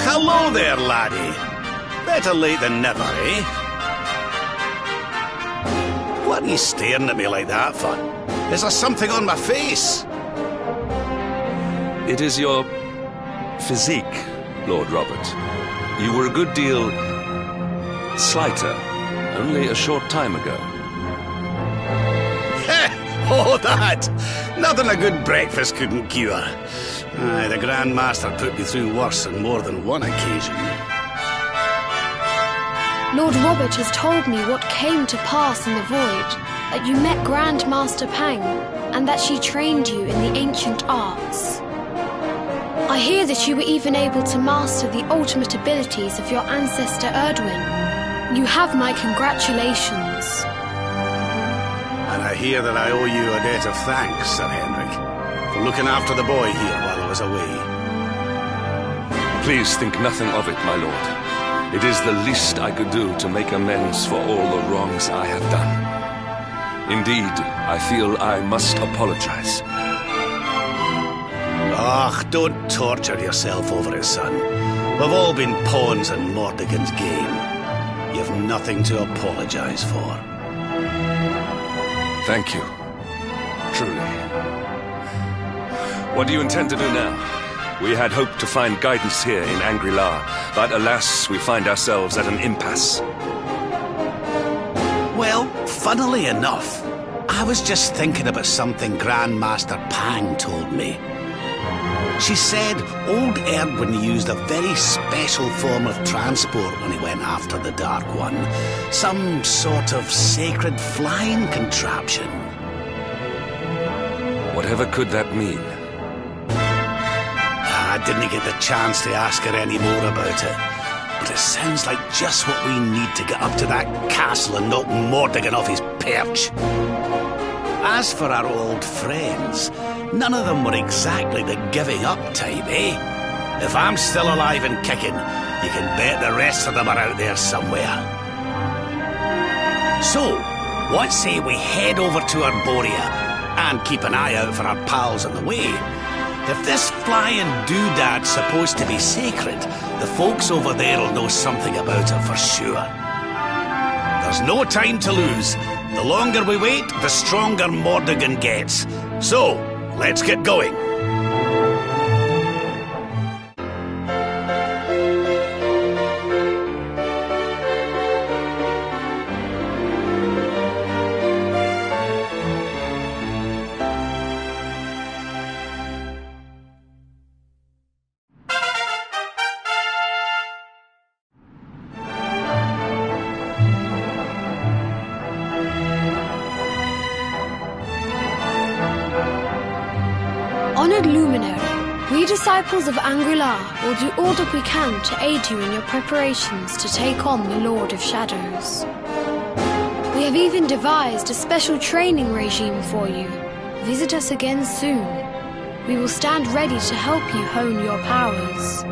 Hello there, laddie. Better late than never, eh? What are you staring at me like that for? Is there something on my face? It is your physique, Lord Robert. You were a good deal slighter only a short time ago. Oh, that! Nothing a good breakfast couldn't cure. Aye, the Grand Master put me through worse on more than one occasion. Lord Robert has told me what came to pass in the void, that you met Grand Master Pang, and that she trained you in the ancient arts. I hear that you were even able to master the ultimate abilities of your ancestor Erdwin. You have my congratulations. And I hear that I owe you a debt of thanks, Sir Henrik, for looking after the boy here while I was away. Please think nothing of it, my lord. It is the least I could do to make amends for all the wrongs I have done. Indeed, I feel I must apologize. Ah, don't torture yourself over it, son. We've all been pawns in Mordegon's game. You've nothing to apologize for. Thank you. Truly. What do you intend to do now? We had hoped to find guidance here in Angri-La, but alas, we find ourselves at an impasse. Well, funnily enough, I was just thinking about something Grandmaster Pang told me. She said old Erdwin used a very special form of transport when he went after the Dark One. Some sort of sacred flying contraption. Whatever could that mean? I didn't get the chance to ask her any more about it. But it sounds like just what we need to get up to that castle and knock Mordigan off his perch. As for our old friends, none of them were exactly the giving up type, eh? If I'm still alive and kicking, you can bet the rest of them are out there somewhere. So, what say we head over to Arborea and keep an eye out for our pals on the way? If this flying doodad's supposed to be sacred, the folks over there'll know something about it for sure. There's no time to lose. The longer we wait, the stronger Mordigan gets. So, let's get going. Honored Luminary, we disciples of Angular will do all that we can to aid you in your preparations to take on the Lord of Shadows. We have even devised a special training regime for you. Visit us again soon. We will stand ready to help you hone your powers.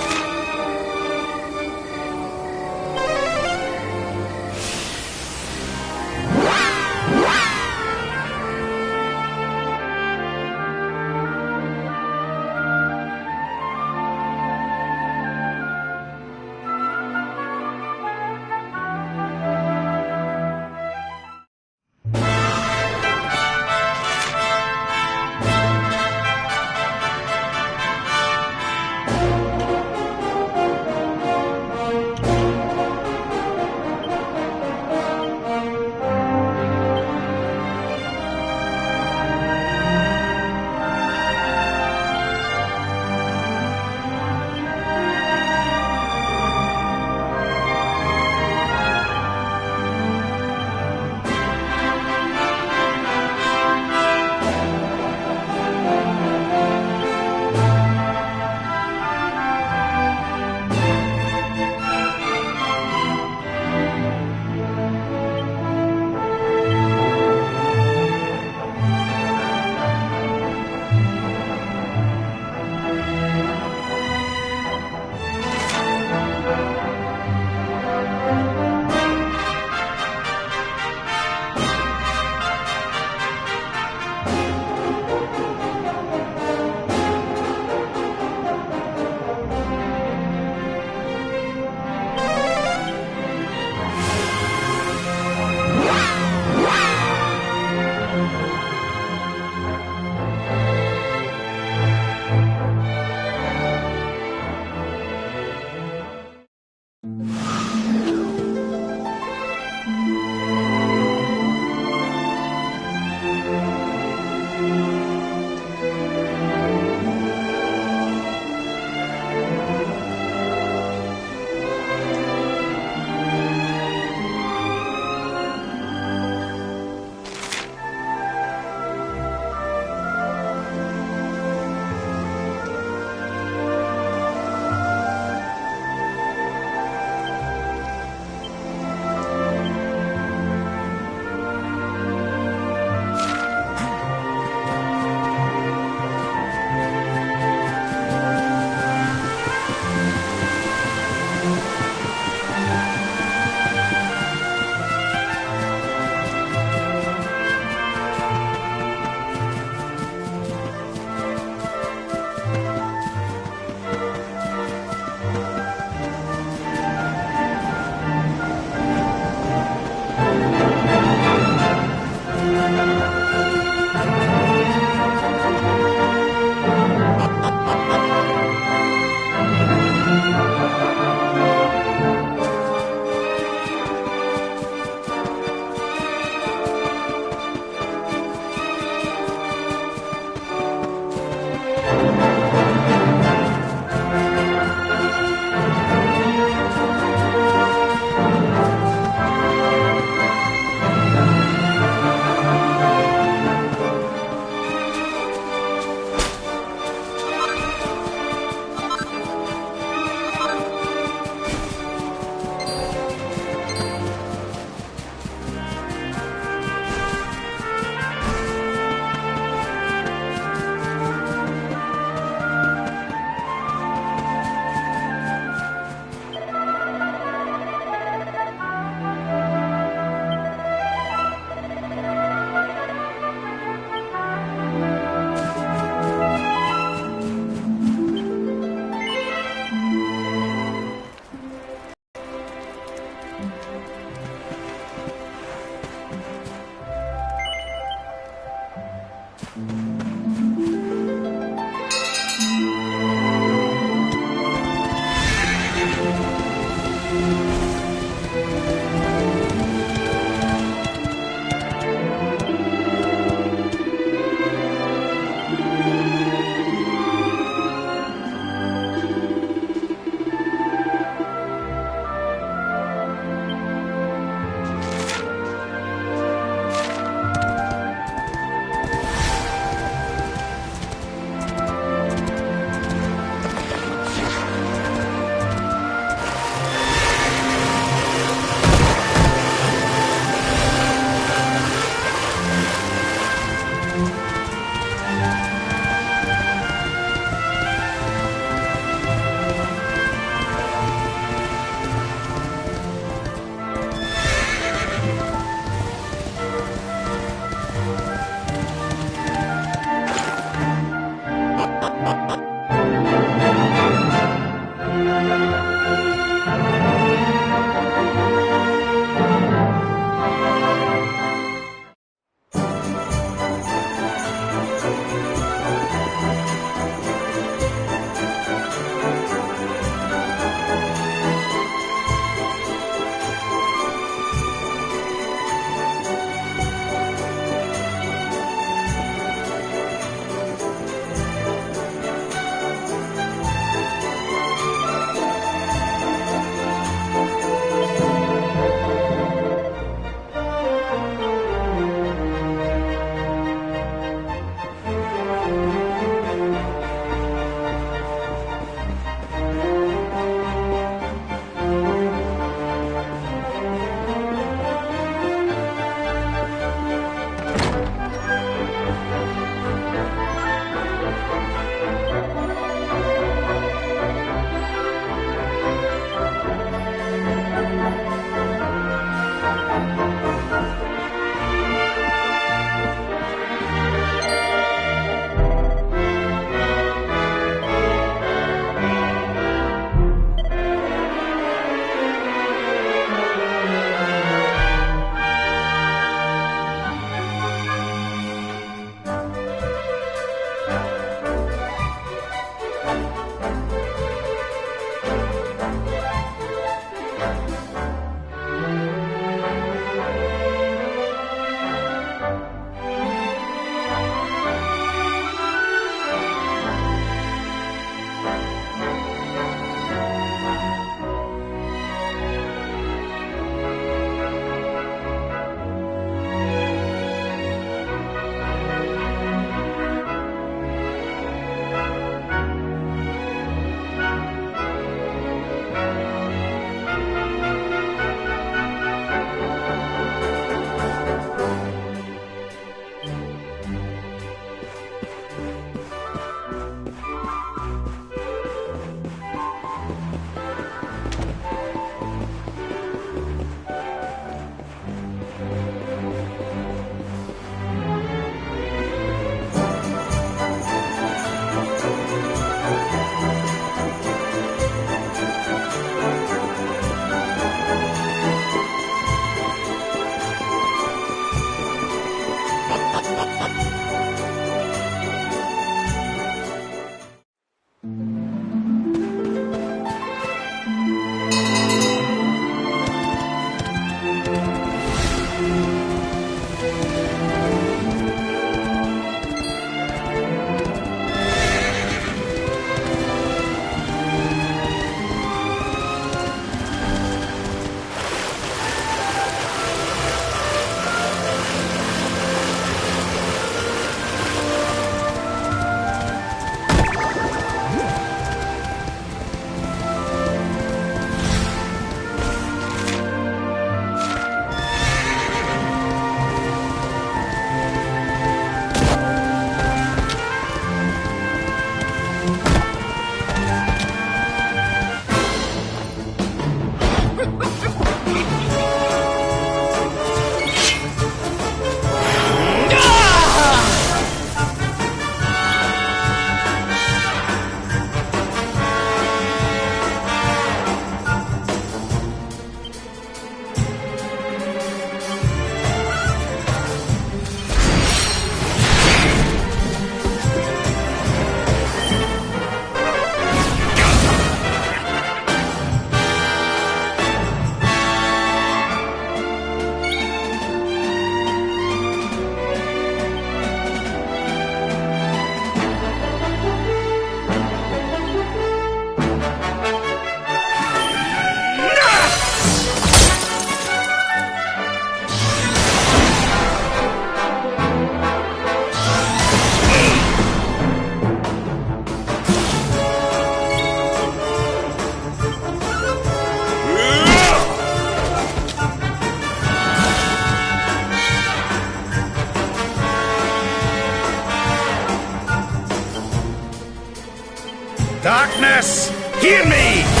Yes! Hear me!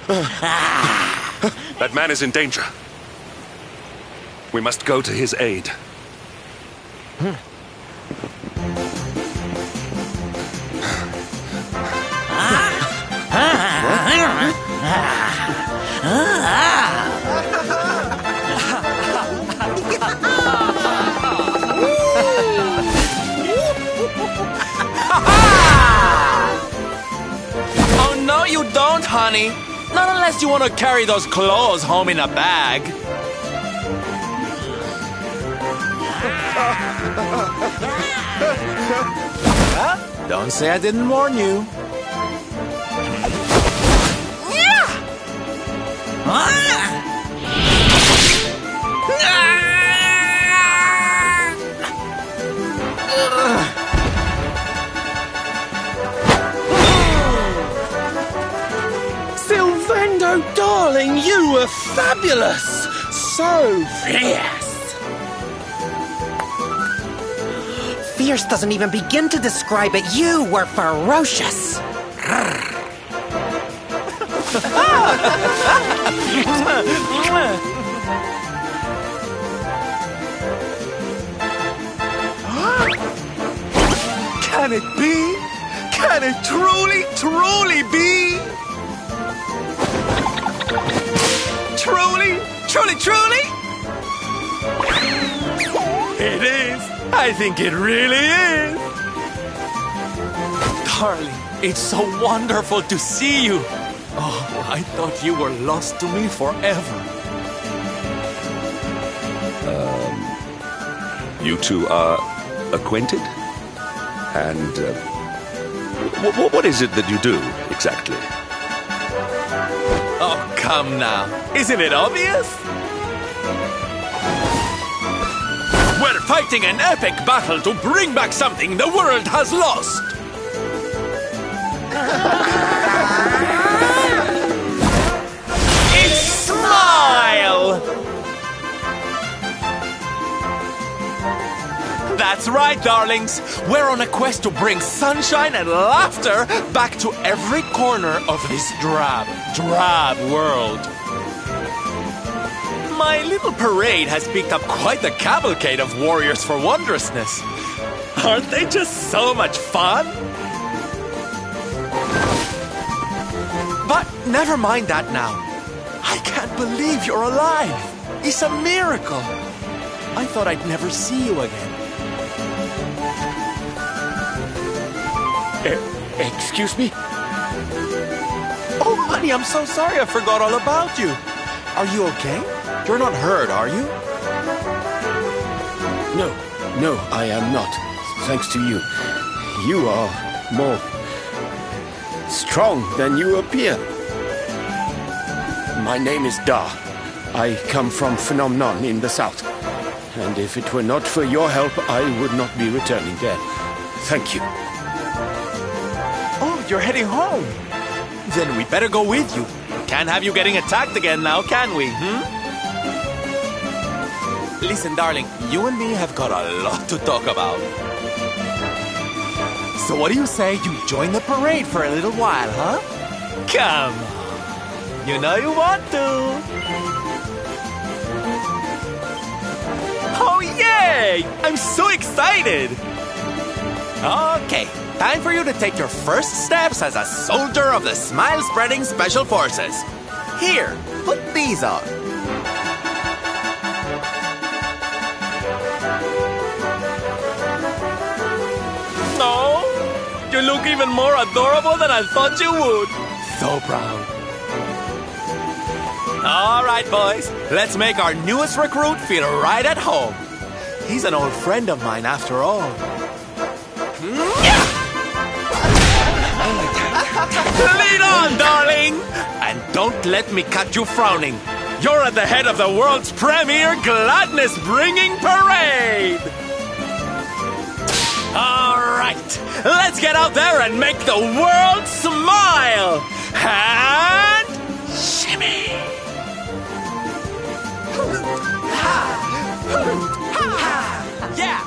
That man is in danger. We must go to his aid. Oh, no, you don't, honey. Not unless you want to carry those clothes home in a bag. Don't say I didn't warn you. Silvendo, darling, you were fabulous! So fierce! Fierce doesn't even begin to describe it. You were ferocious. Can it be? Can it truly, truly be? Truly, truly, truly? It is. I think it really is. Darling, it's so wonderful to see you. Oh, I thought you were lost to me forever. You two are acquainted? And what is it that you do, exactly? Oh, come now. Isn't it obvious? We're fighting an epic battle to bring back something the world has lost. It's Smile! That's right, darlings. We're on a quest to bring sunshine and laughter back to every corner of this drab world. My little parade has picked up quite the cavalcade of warriors for wondrousness. Aren't they just so much fun? But never mind that now. I can't believe you're alive. It's a miracle. I thought I'd never see you again. Excuse me? Oh, honey, I'm so sorry I forgot all about you. Are you okay? You're not hurt, are you? No, I am not. Thanks to you. You are more strong than you appear. My name is Da. I come from Phenomenon in the south. And if it were not for your help, I would not be returning there. Thank you. Oh, you're heading home. Then we better go with you. Can't have you getting attacked again now, can we? Listen, darling, you and me have got a lot to talk about. So what do you say you join the parade for a little while, huh? Come on. You know you want to. Oh, yay! I'm so excited! Okay, time for you to take your first steps as a soldier of the Smile-Spreading Special Forces. Here, put these on. No, you look even more adorable than I thought you would. So proud. All right, boys, let's make our newest recruit feel right at home. He's an old friend of mine after all. Lead on, darling! And don't let me catch you frowning. You're at the head of the world's premier gladness-bringing parade! All right, let's get out there and make the world smile! And shimmy! Yeah!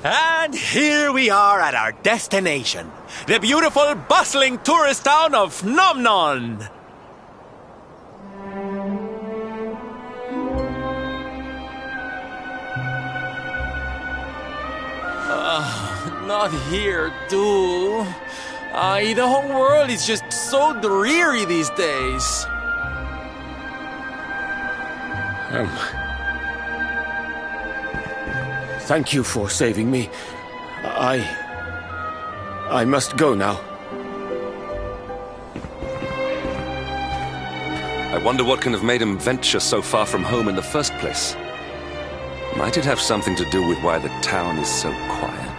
And here we are at our destination, the beautiful, bustling tourist town of Nomnon. Not here, too. The whole world is just so dreary these days. Thank you for saving me. I must go now. I wonder what can have made him venture so far from home in the first place. Might it have something to do with why the town is so quiet?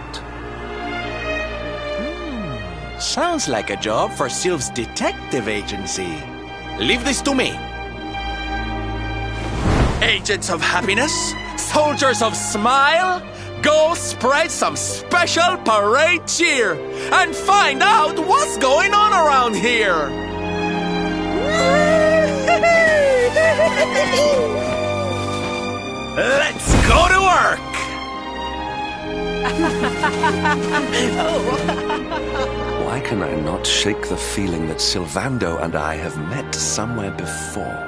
Sounds like a job for Sylph's detective agency. Leave this to me. Agents of happiness, soldiers of smile, go spread some special parade cheer and find out what's going on around here. Let's go to work. Why can I not shake the feeling that Sylvando and I have met somewhere before?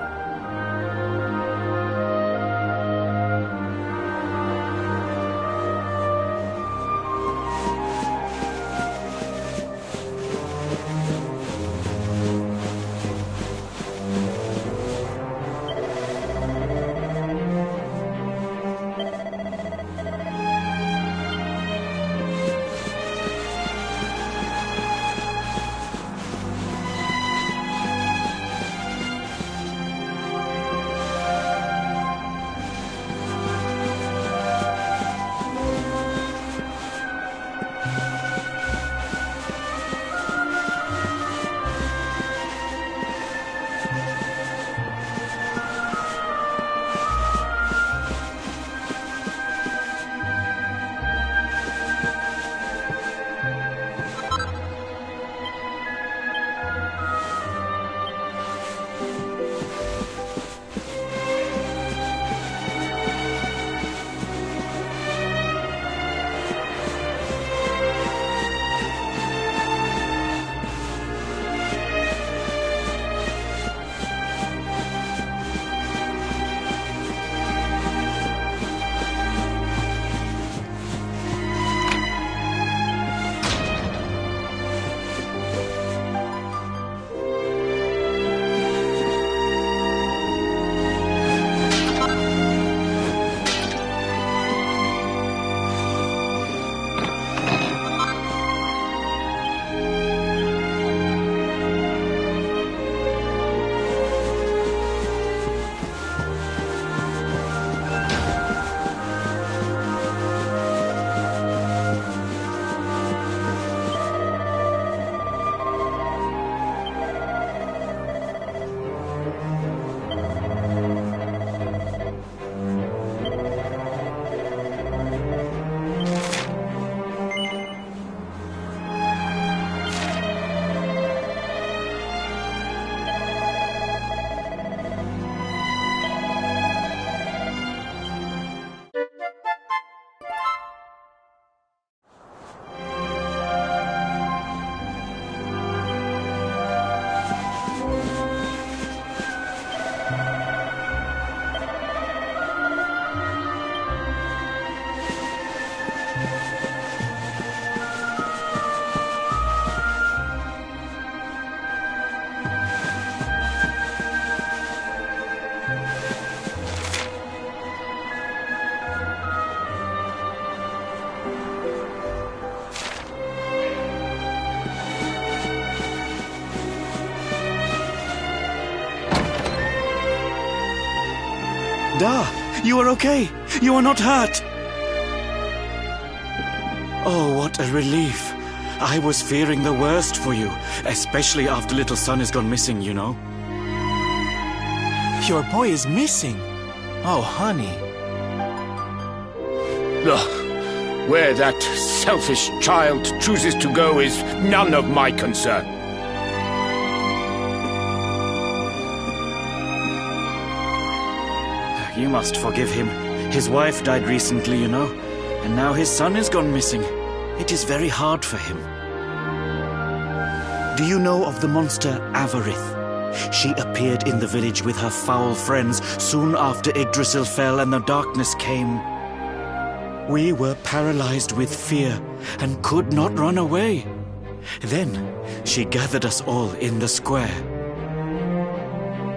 Da, you are okay. You are not hurt. Oh, what a relief. I was fearing the worst for you, especially after little son has gone missing, you know. Your boy is missing. Oh, honey. Ugh. Where that selfish child chooses to go is none of my concern. You must forgive him. His wife died recently, you know. And now his son is gone missing. It is very hard for him. Do you know of the monster Avarith? She appeared in the village with her foul friends soon after Yggdrasil fell and the darkness came. We were paralyzed with fear and could not run away. Then she gathered us all in the square.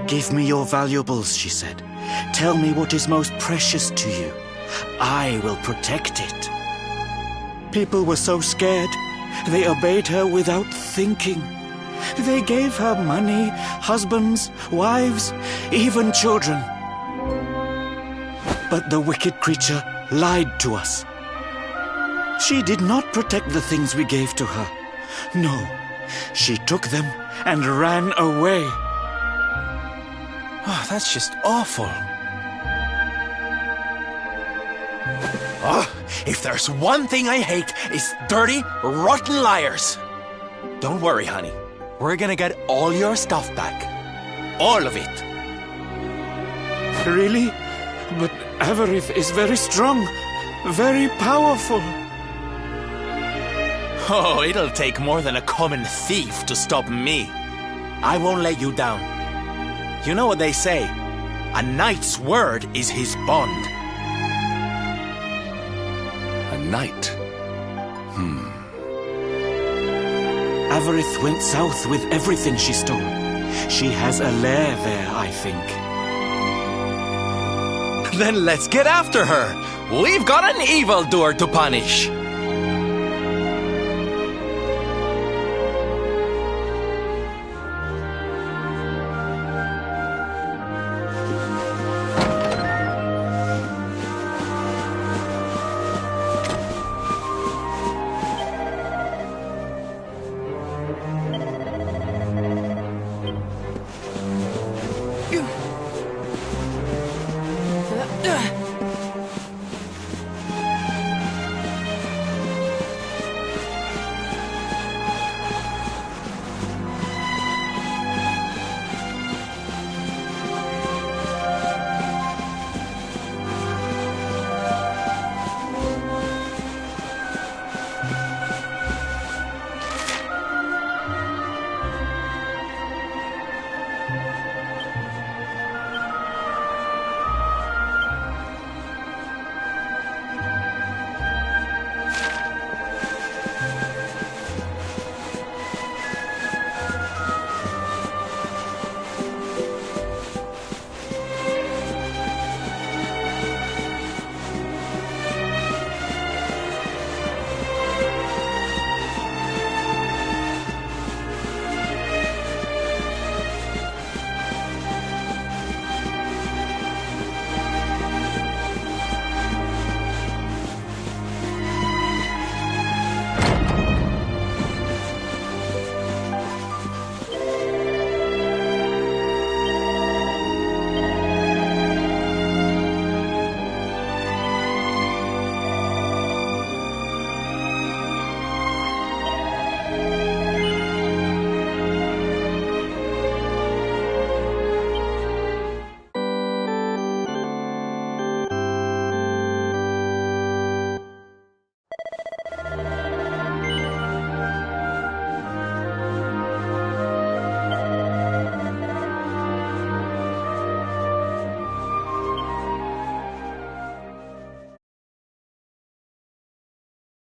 "Give me your valuables," she said. "Tell me what is most precious to you. I will protect it." People were so scared, they obeyed her without thinking. They gave her money, husbands, wives, even children. But the wicked creature lied to us. She did not protect the things we gave to her. No, she took them and ran away. Oh, that's just awful. Oh, if there's one thing I hate, it's dirty, rotten liars. Don't worry, honey. We're gonna get all your stuff back. All of it. Really? But Avarith is very strong, very powerful. Oh, it'll take more than a common thief to stop me. I won't let you down. You know what they say? A knight's word is his bond. A knight? Avarith went south with everything she stole. She has a lair there, I think. Then let's get after her. We've got an evildoer to punish.